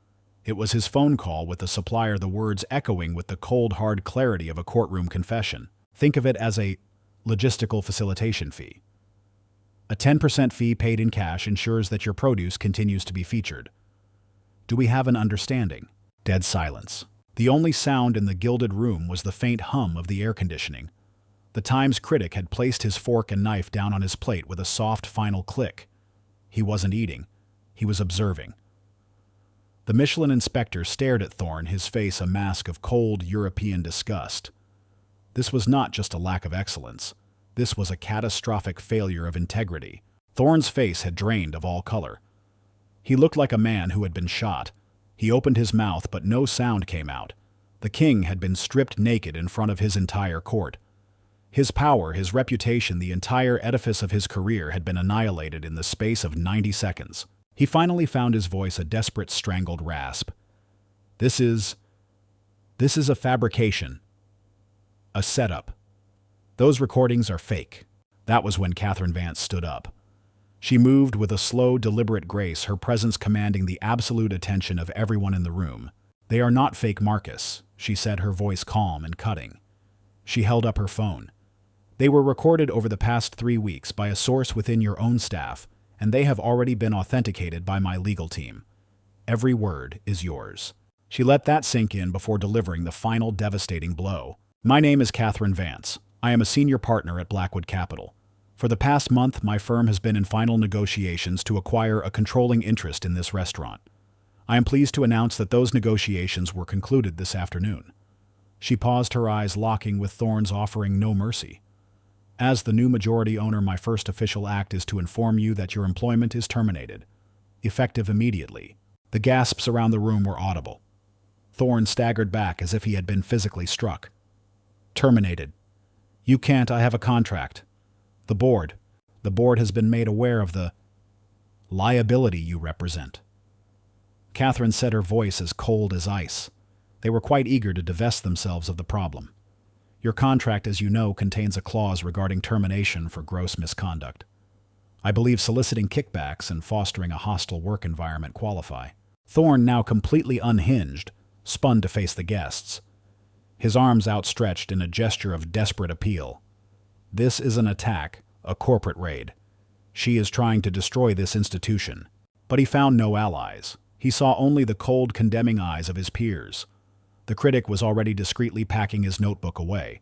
It was his phone call with the supplier, the words echoing with the cold, hard clarity of a courtroom confession. Think of it as a logistical facilitation fee. A 10% fee paid in cash ensures that your produce continues to be featured. Do we have an understanding? Dead silence. The only sound in the gilded room was the faint hum of the air conditioning. The Times critic had placed his fork and knife down on his plate with a soft final click. He wasn't eating. He was observing. The Michelin inspector stared at Thorne, his face a mask of cold European disgust. This was not just a lack of excellence. This was a catastrophic failure of integrity. Thorne's face had drained of all color. He looked like a man who had been shot. He opened his mouth, but no sound came out. The king had been stripped naked in front of his entire court. His power, his reputation, the entire edifice of his career had been annihilated in the space of 90 seconds. He finally found his voice a desperate, strangled rasp. This is a fabrication. A setup. Those recordings are fake. That was when Catherine Vance stood up. She moved with a slow, deliberate grace, her presence commanding the absolute attention of everyone in the room. They are not fake, Marcus, she said, her voice calm and cutting. She held up her phone. They were recorded over the past 3 weeks by a source within your own staff, and they have already been authenticated by my legal team. Every word is yours. She let that sink in before delivering the final devastating blow. My name is Catherine Vance. I am a senior partner at Blackwood Capital. For the past month, my firm has been in final negotiations to acquire a controlling interest in this restaurant. I am pleased to announce that those negotiations were concluded this afternoon. She paused, her eyes locking with Thorne's, offering no mercy. As the new majority owner, my first official act is to inform you that your employment is terminated, effective immediately. The gasps around the room were audible. Thorne staggered back as if he had been physically struck. Terminated. You can't, I have a contract. The board has been made aware of the liability you represent. Catherine said, her voice as cold as ice. They were quite eager to divest themselves of the problem. Your contract, as you know, contains a clause regarding termination for gross misconduct. I believe soliciting kickbacks and fostering a hostile work environment qualify. Thorne, now completely unhinged, spun to face the guests, his arms outstretched in a gesture of desperate appeal. This is an attack, a corporate raid. She is trying to destroy this institution. But he found no allies. He saw only the cold, condemning eyes of his peers. The critic was already discreetly packing his notebook away.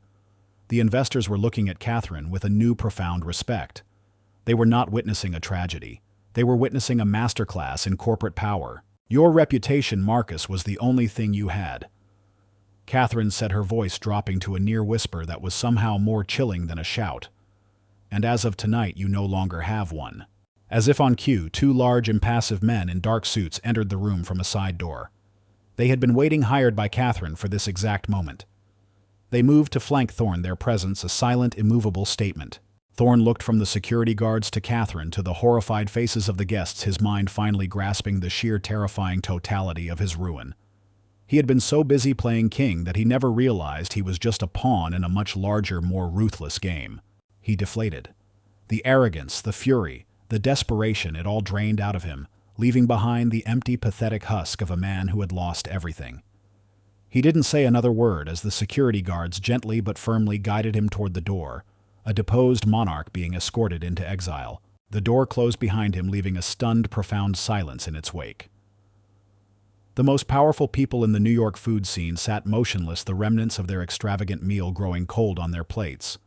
The investors were looking at Catherine with a new, profound respect. They were not witnessing a tragedy. They were witnessing a masterclass in corporate power. Your reputation, Marcus, was the only thing you had. Catherine said, her voice dropping to a near whisper that was somehow more chilling than a shout. And as of tonight, you no longer have one. As if on cue, 2 large, impassive men in dark suits entered the room from a side door. They had been waiting, hired by Catherine, for this exact moment. They moved to flank Thorne, their presence a silent, immovable statement. Thorne looked from the security guards to Catherine to the horrified faces of the guests, his mind finally grasping the sheer terrifying totality of his ruin. He had been so busy playing king that he never realized he was just a pawn in a much larger, more ruthless game. He deflated. The arrogance, the fury, the desperation, it all drained out of him, leaving behind the empty, pathetic husk of a man who had lost everything. He didn't say another word as the security guards gently but firmly guided him toward the door, a deposed monarch being escorted into exile. The door closed behind him, leaving a stunned, profound silence in its wake. The most powerful people in the New York food scene sat motionless, the remnants of their extravagant meal growing cold on their plates.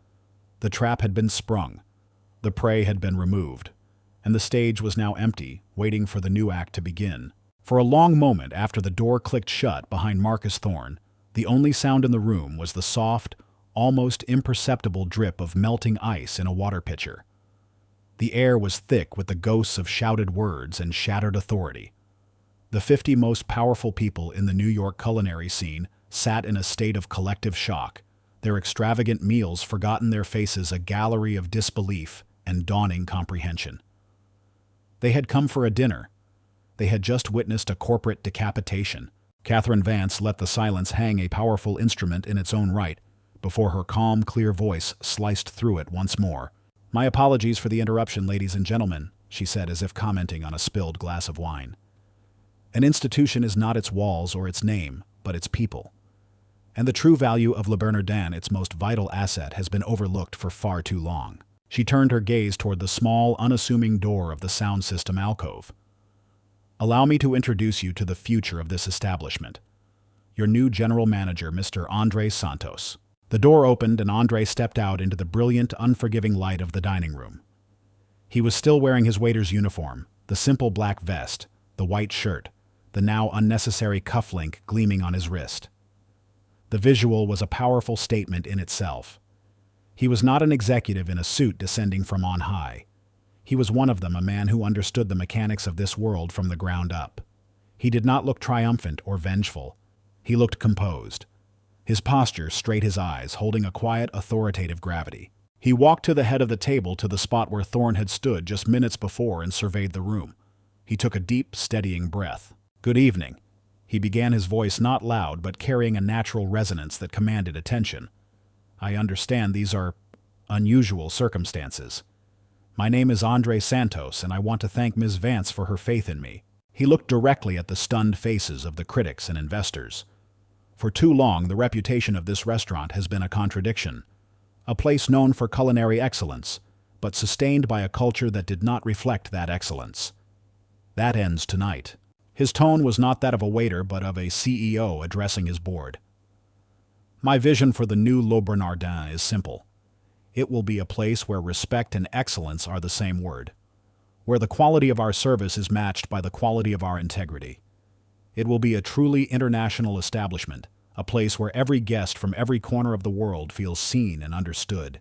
The trap had been sprung. The prey had been removed. And the stage was now empty, waiting for the new act to begin. For a long moment after the door clicked shut behind Marcus Thorne, the only sound in the room was the soft, almost imperceptible drip of melting ice in a water pitcher. The air was thick with the ghosts of shouted words and shattered authority. The 50 most powerful people in the New York culinary scene sat in a state of collective shock, their extravagant meals forgotten, their faces a gallery of disbelief and dawning comprehension. They had come for a dinner. They had just witnessed a corporate decapitation. Catherine Vance let the silence hang, a powerful instrument in its own right, before her calm, clear voice sliced through it once more. My apologies for the interruption, ladies and gentlemen, she said, as if commenting on a spilled glass of wine. An institution is not its walls or its name, but its people. And the true value of Le Bernardin, its most vital asset, has been overlooked for far too long. She turned her gaze toward the small, unassuming door of the sound system alcove. Allow me to introduce you to the future of this establishment. Your new general manager, Mr. Andre Santos. The door opened and Andre stepped out into the brilliant, unforgiving light of the dining room. He was still wearing his waiter's uniform, the simple black vest, the white shirt, the now unnecessary cufflink gleaming on his wrist. The visual was a powerful statement in itself. He was not an executive in a suit descending from on high. He was one of them, a man who understood the mechanics of this world from the ground up. He did not look triumphant or vengeful. He looked composed. His posture straight, his eyes holding a quiet, authoritative gravity. He walked to the head of the table, to the spot where Thorne had stood just minutes before, and surveyed the room. He took a deep, steadying breath. "Good evening." He began, his voice not loud but carrying a natural resonance that commanded attention. "I understand these are unusual circumstances. My name is Andre Santos, and I want to thank Ms. Vance for her faith in me." He looked directly at the stunned faces of the critics and investors. For too long, the reputation of this restaurant has been a contradiction. A place known for culinary excellence, but sustained by a culture that did not reflect that excellence. That ends tonight. His tone was not that of a waiter, but of a CEO addressing his board. "My vision for the new Le Bernardin is simple. It will be a place where respect and excellence are the same word, where the quality of our service is matched by the quality of our integrity. It will be a truly international establishment, a place where every guest from every corner of the world feels seen and understood,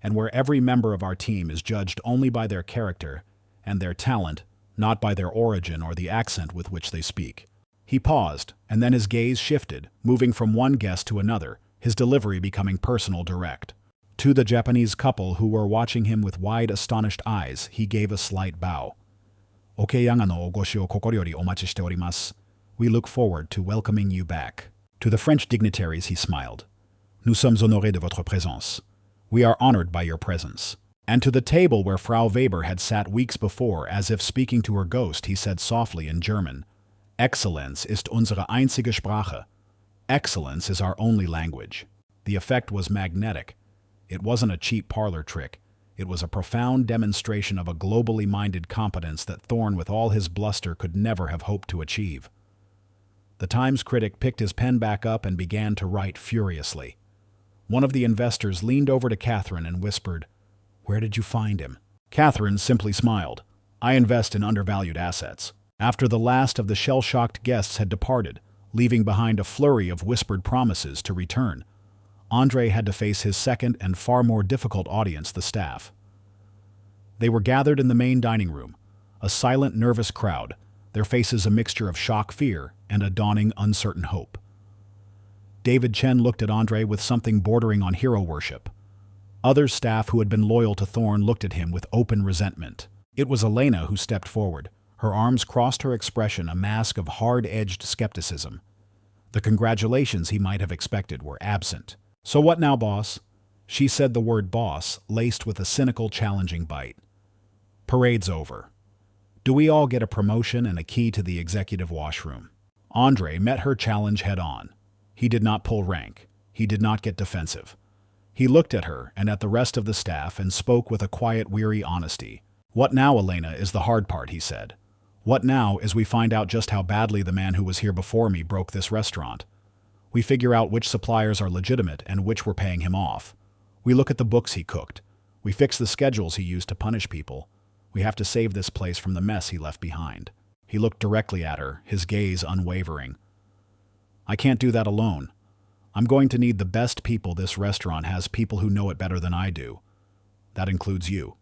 and where every member of our team is judged only by their character and their talent, not by their origin or the accent with which they speak." He paused, and then his gaze shifted, moving from one guest to another, his delivery becoming personal, direct. To the Japanese couple who were watching him with wide, astonished eyes, he gave a slight bow. "Okeyanga no ogoshi o kokoro yori omachi shite orimasu. We look forward to welcoming you back." To the French dignitaries he smiled. "Nous sommes honorés de votre présence. We are honored by your presence." And to the table where Frau Weber had sat weeks before, as if speaking to her ghost, he said softly in German, "Exzellenz ist unsere einzige Sprache." Excellence is our only language. The effect was magnetic. It wasn't a cheap parlor trick. It was a profound demonstration of a globally minded competence that Thorne, with all his bluster, could never have hoped to achieve. The Times critic picked his pen back up and began to write furiously. One of the investors leaned over to Catherine and whispered, "Where did you find him?" Catherine simply smiled. "I invest in undervalued assets." After the last of the shell-shocked guests had departed, leaving behind a flurry of whispered promises to return, Andre had to face his second and far more difficult audience, the staff. They were gathered in the main dining room, a silent, nervous crowd, their faces a mixture of shock, fear, and a dawning, uncertain hope. David Chen looked at Andre with something bordering on hero worship. Other staff who had been loyal to Thorne looked at him with open resentment. It was Elena who stepped forward. Her arms crossed, her expression a mask of hard-edged skepticism. The congratulations he might have expected were absent. "So what now, boss?" She said the word boss, laced with a cynical, challenging bite. "Parade's over. Do we all get a promotion and a key to the executive washroom?" Andre met her challenge head-on. He did not pull rank. He did not get defensive. He looked at her and at the rest of the staff and spoke with a quiet, weary honesty. "What now, Elena, is the hard part," he said. "What now is we find out just how badly the man who was here before me broke this restaurant. We figure out which suppliers are legitimate and which were paying him off. We look at the books he cooked. We fix the schedules he used to punish people. We have to save this place from the mess he left behind." He looked directly at her, his gaze unwavering. "I can't do that alone. I'm going to need the best people this restaurant has, people who know it better than I do. That includes you,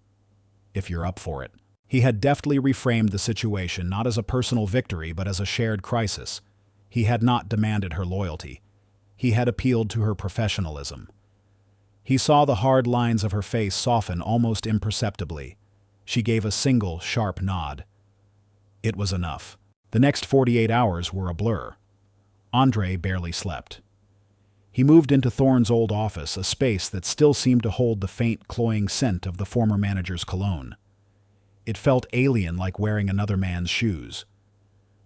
if you're up for it." He had deftly reframed the situation not as a personal victory but as a shared crisis. He had not demanded her loyalty. He had appealed to her professionalism. He saw the hard lines of her face soften almost imperceptibly. She gave a single, sharp nod. It was enough. The next 48 hours were a blur. Andre barely slept. He moved into Thorne's old office, a space that still seemed to hold the faint, cloying scent of the former manager's cologne. It felt alien, like wearing another man's shoes.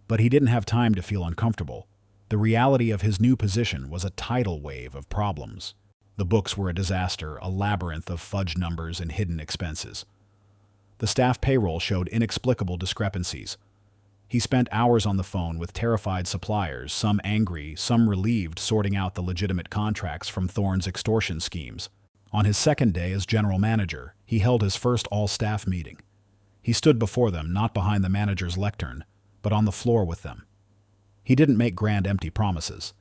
But he didn't have time to feel uncomfortable. The reality of his new position was a tidal wave of problems. The books were a disaster, a labyrinth of fudge numbers and hidden expenses. The staff payroll showed inexplicable discrepancies. He spent hours on the phone with terrified suppliers, some angry, some relieved, sorting out the legitimate contracts from Thorne's extortion schemes. On his second day as general manager, he held his first all-staff meeting. He stood before them, not behind the manager's lectern, but on the floor with them. He didn't make grand empty promises.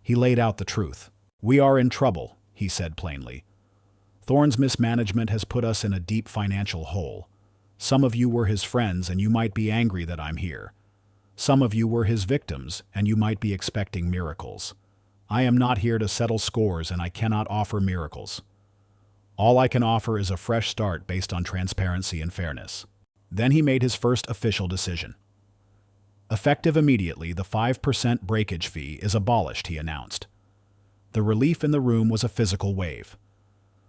He laid out the truth. "We are in trouble," he said plainly. "Thorne's mismanagement has put us in a deep financial hole. Some of you were his friends, and you might be angry that I'm here. Some of you were his victims, and you might be expecting miracles. I am not here to settle scores, and I cannot offer miracles. All I can offer is a fresh start based on transparency and fairness." Then he made his first official decision. Effective immediately, the 5% breakage fee is abolished, he announced. The relief in the room was a physical wave.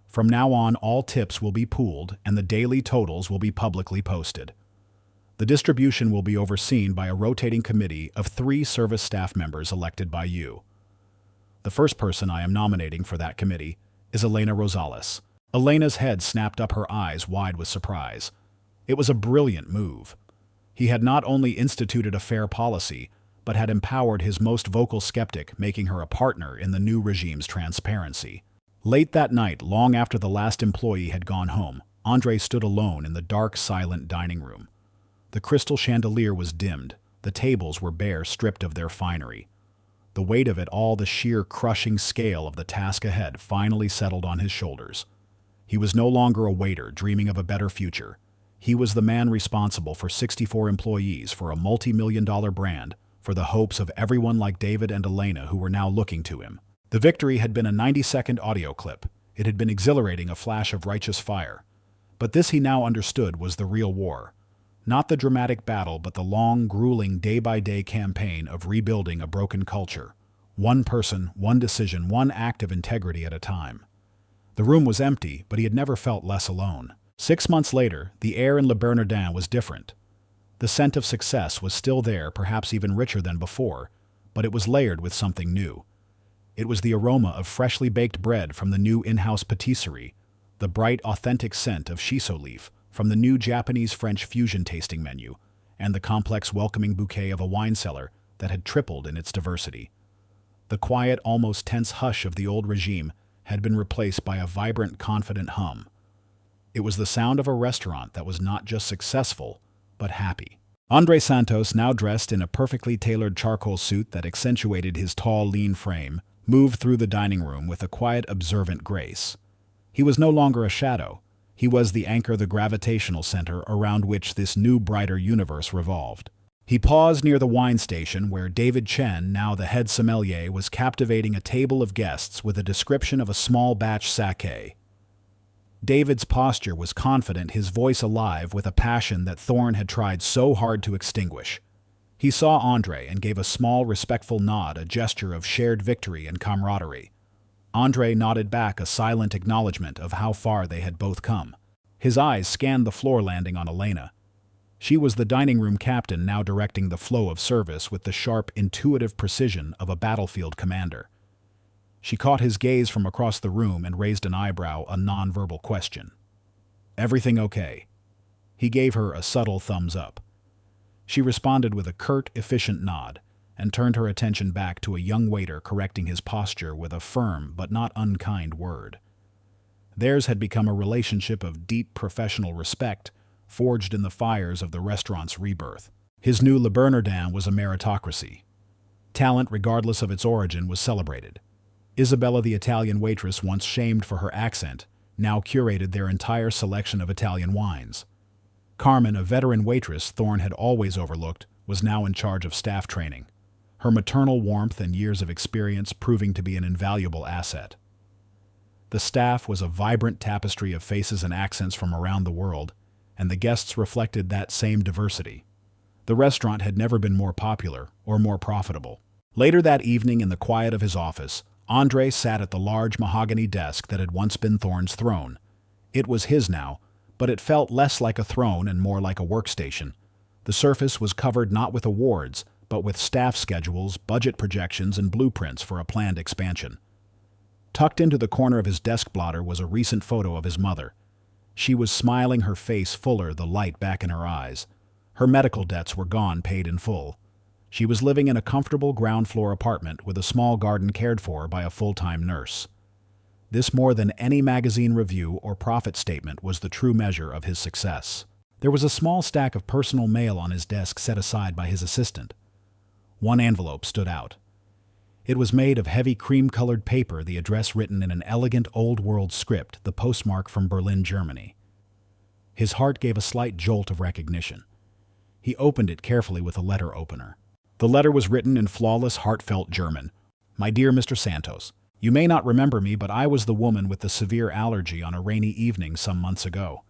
From now on, all tips will be pooled, and the daily totals will be publicly posted. The distribution will be overseen by a rotating committee of 3 service staff members elected by you. The first person I am nominating for that committee is Elena Rosales. Elena's head snapped up, her eyes wide with surprise. It was a brilliant move. He had not only instituted a fair policy, but had empowered his most vocal skeptic, making her a partner in the new regime's transparency. Late that night, long after the last employee had gone home, Andre stood alone in the dark, silent dining room. The crystal chandelier was dimmed. The tables were bare, stripped of their finery. The weight of it all, the sheer crushing scale of the task ahead, finally settled on his shoulders. He was no longer a waiter dreaming of a better future. He was the man responsible for 64 employees, for a multi-million-dollar brand, for the hopes of everyone like David and Elena who were now looking to him. The victory had been a 90-second audio clip. It had been exhilarating, a flash of righteous fire. But this, he now understood, was the real war. Not the dramatic battle, but the long, grueling, day-by-day campaign of rebuilding a broken culture. One person, one decision, one act of integrity at a time. The room was empty, but he had never felt less alone. 6 months later, the air in Le Bernardin was different. The scent of success was still there, perhaps even richer than before, but it was layered with something new. It was the aroma of freshly baked bread from the new in-house patisserie, the bright, authentic scent of shiso leaf from the new Japanese-French fusion tasting menu, and the complex, welcoming bouquet of a wine cellar that had tripled in its diversity. The quiet, almost tense hush of the old regime had been replaced by a vibrant, confident hum. It was the sound of a restaurant that was not just successful, but happy. Andre Santos, now dressed in a perfectly tailored charcoal suit that accentuated his tall, lean frame, moved through the dining room with a quiet, observant grace. He was no longer a shadow. He was the anchor, the gravitational center around which this new, brighter universe revolved. He paused near the wine station where David Chen, now the head sommelier, was captivating a table of guests with a description of a small batch sake. David's posture was confident, his voice alive with a passion that Thorne had tried so hard to extinguish. He saw Andre and gave a small, respectful nod, a gesture of shared victory and camaraderie. Andre nodded back, a silent acknowledgement of how far they had both come. His eyes scanned the floor, landing on Elena. She was the dining room captain, now directing the flow of service with the sharp, intuitive precision of a battlefield commander. She caught his gaze from across the room and raised an eyebrow, a non-verbal question. "Everything okay?" He gave her a subtle thumbs up. She responded with a curt, efficient nod, and turned her attention back to a young waiter correcting his posture with a firm but not unkind word. Theirs had become a relationship of deep professional respect, forged in the fires of the restaurant's rebirth. His new Le Bernardin was a meritocracy. Talent, regardless of its origin, was celebrated. Isabella, the Italian waitress once shamed for her accent, now curated their entire selection of Italian wines. Carmen, a veteran waitress Thorne had always overlooked, was now in charge of staff training, her maternal warmth and years of experience proving to be an invaluable asset. The staff was a vibrant tapestry of faces and accents from around the world, and the guests reflected that same diversity. The restaurant had never been more popular or more profitable. Later that evening, in the quiet of his office, Andre sat at the large mahogany desk that had once been Thorne's throne. It was his now, but it felt less like a throne and more like a workstation. The surface was covered not with awards, but with staff schedules, budget projections, and blueprints for a planned expansion. Tucked into the corner of his desk blotter was a recent photo of his mother. She was smiling, her face fuller, the light back in her eyes. Her medical debts were gone, paid in full. She was living in a comfortable ground-floor apartment with a small garden cared for by a full-time nurse. This, more than any magazine review or profit statement, was the true measure of his success. There was a small stack of personal mail on his desk set aside by his assistant. One envelope stood out. It was made of heavy cream-colored paper, the address written in an elegant old-world script, the postmark from Berlin, Germany. His heart gave a slight jolt of recognition. He opened it carefully with a letter opener. The letter was written in flawless, heartfelt German. "My dear Mr. Santos, you may not remember me, but I was the woman with the severe allergy on a rainy evening some months ago.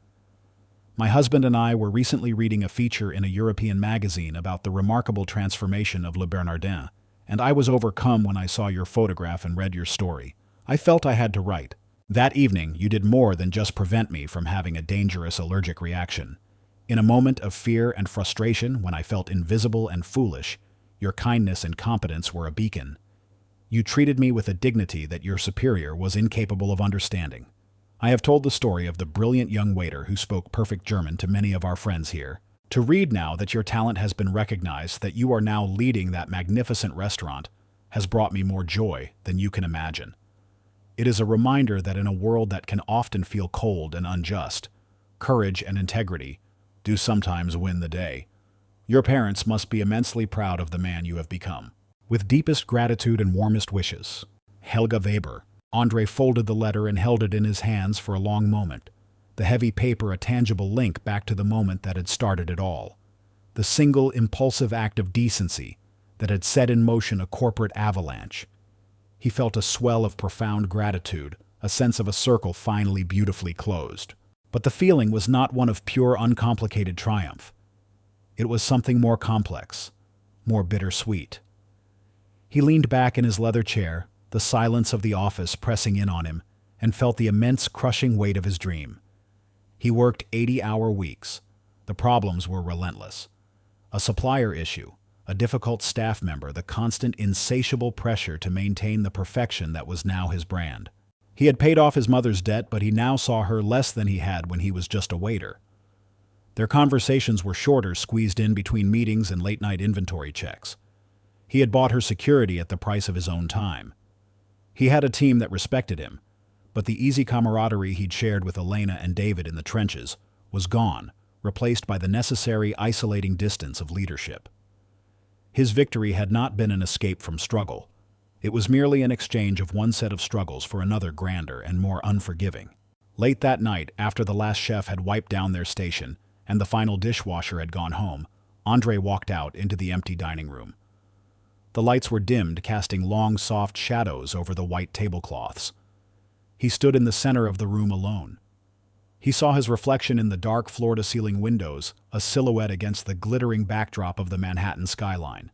My husband and I were recently reading a feature in a European magazine about the remarkable transformation of Le Bernardin, and I was overcome when I saw your photograph and read your story. I felt I had to write. That evening, you did more than just prevent me from having a dangerous allergic reaction. In a moment of fear and frustration, when I felt invisible and foolish, your kindness and competence were a beacon. You treated me with a dignity that your superior was incapable of understanding. I have told the story of the brilliant young waiter who spoke perfect German to many of our friends here. To read now that your talent has been recognized, that you are now leading that magnificent restaurant, has brought me more joy than you can imagine. It is a reminder that in a world that can often feel cold and unjust, courage and integrity do sometimes win the day. Your parents must be immensely proud of the man you have become. With deepest gratitude and warmest wishes, Helga Weber." Andre folded the letter and held it in his hands for a long moment, the heavy paper a tangible link back to the moment that had started it all. The single impulsive act of decency that had set in motion a corporate avalanche. He felt a swell of profound gratitude, a sense of a circle finally beautifully closed. But the feeling was not one of pure, uncomplicated triumph. It was something more complex, more bittersweet. He leaned back in his leather chair, the silence of the office pressing in on him, and felt the immense crushing weight of his dream. He worked 80-hour weeks. The problems were relentless. A supplier issue, a difficult staff member, the constant insatiable pressure to maintain the perfection that was now his brand. He had paid off his mother's debt, but he now saw her less than he had when he was just a waiter. Their conversations were shorter, squeezed in between meetings and late-night inventory checks. He had bought her security at the price of his own time. He had a team that respected him, but the easy camaraderie he'd shared with Elena and David in the trenches was gone, replaced by the necessary isolating distance of leadership. His victory had not been an escape from struggle. It was merely an exchange of one set of struggles for another grander and more unforgiving. Late that night, after the last chef had wiped down their station and the final dishwasher had gone home, Andre walked out into the empty dining room. The lights were dimmed, casting long, soft shadows over the white tablecloths. He stood in the center of the room alone. He saw his reflection in the dark floor-to-ceiling windows, a silhouette against the glittering backdrop of the Manhattan skyline.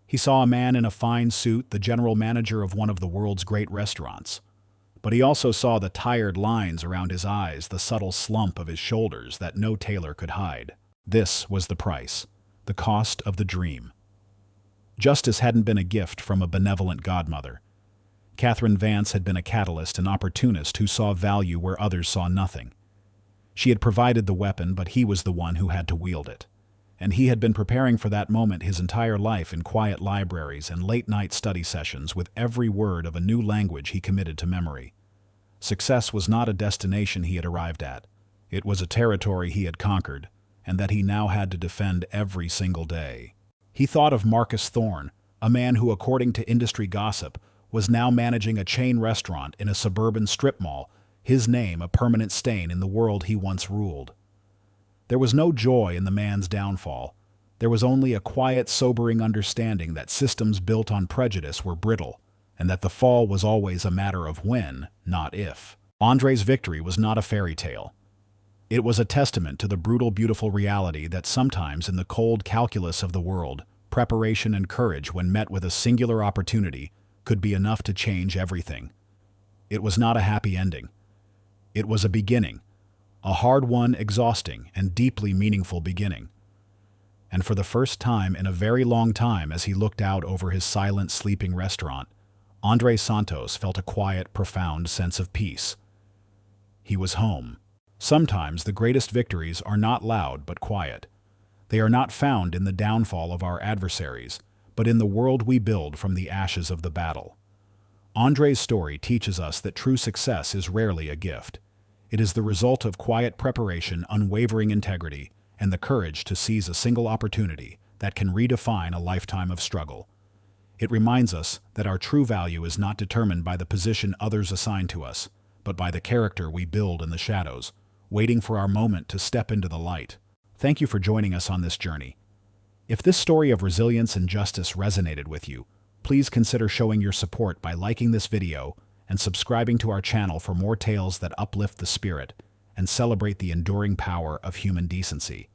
He saw a man in a fine suit, the general manager of one of the world's great restaurants. But he also saw the tired lines around his eyes, the subtle slump of his shoulders that no tailor could hide. This was the price, the cost of the dream. Justice hadn't been a gift from a benevolent godmother. Catherine Vance had been a catalyst, an opportunist who saw value where others saw nothing. She had provided the weapon, but he was the one who had to wield it. And he had been preparing for that moment his entire life in quiet libraries and late-night study sessions, with every word of a new language he committed to memory. Success was not a destination he had arrived at. It was a territory he had conquered, and that he now had to defend every single day. He thought of Marcus Thorne, a man who, according to industry gossip, was now managing a chain restaurant in a suburban strip mall, his name a permanent stain in the world he once ruled. There was no joy in the man's downfall. There was only a quiet, sobering understanding that systems built on prejudice were brittle, and that the fall was always a matter of when, not if. Andre's victory was not a fairy tale. It was a testament to the brutal, beautiful reality that sometimes in the cold calculus of the world, preparation and courage, when met with a singular opportunity, could be enough to change everything. It was not a happy ending. It was a beginning, a hard-won, exhausting, and deeply meaningful beginning. And for the first time in a very long time, as he looked out over his silent, sleeping restaurant, Andre Santos felt a quiet, profound sense of peace. He was home. Sometimes the greatest victories are not loud but quiet. They are not found in the downfall of our adversaries, but in the world we build from the ashes of the battle. Andre's story teaches us that true success is rarely a gift. It is the result of quiet preparation, unwavering integrity, and the courage to seize a single opportunity that can redefine a lifetime of struggle. It reminds us that our true value is not determined by the position others assign to us, but by the character we build in the shadows, waiting for our moment to step into the light. Thank you for joining us on this journey. If this story of resilience and justice resonated with you, please consider showing your support by liking this video and subscribing to our channel for more tales that uplift the spirit and celebrate the enduring power of human decency.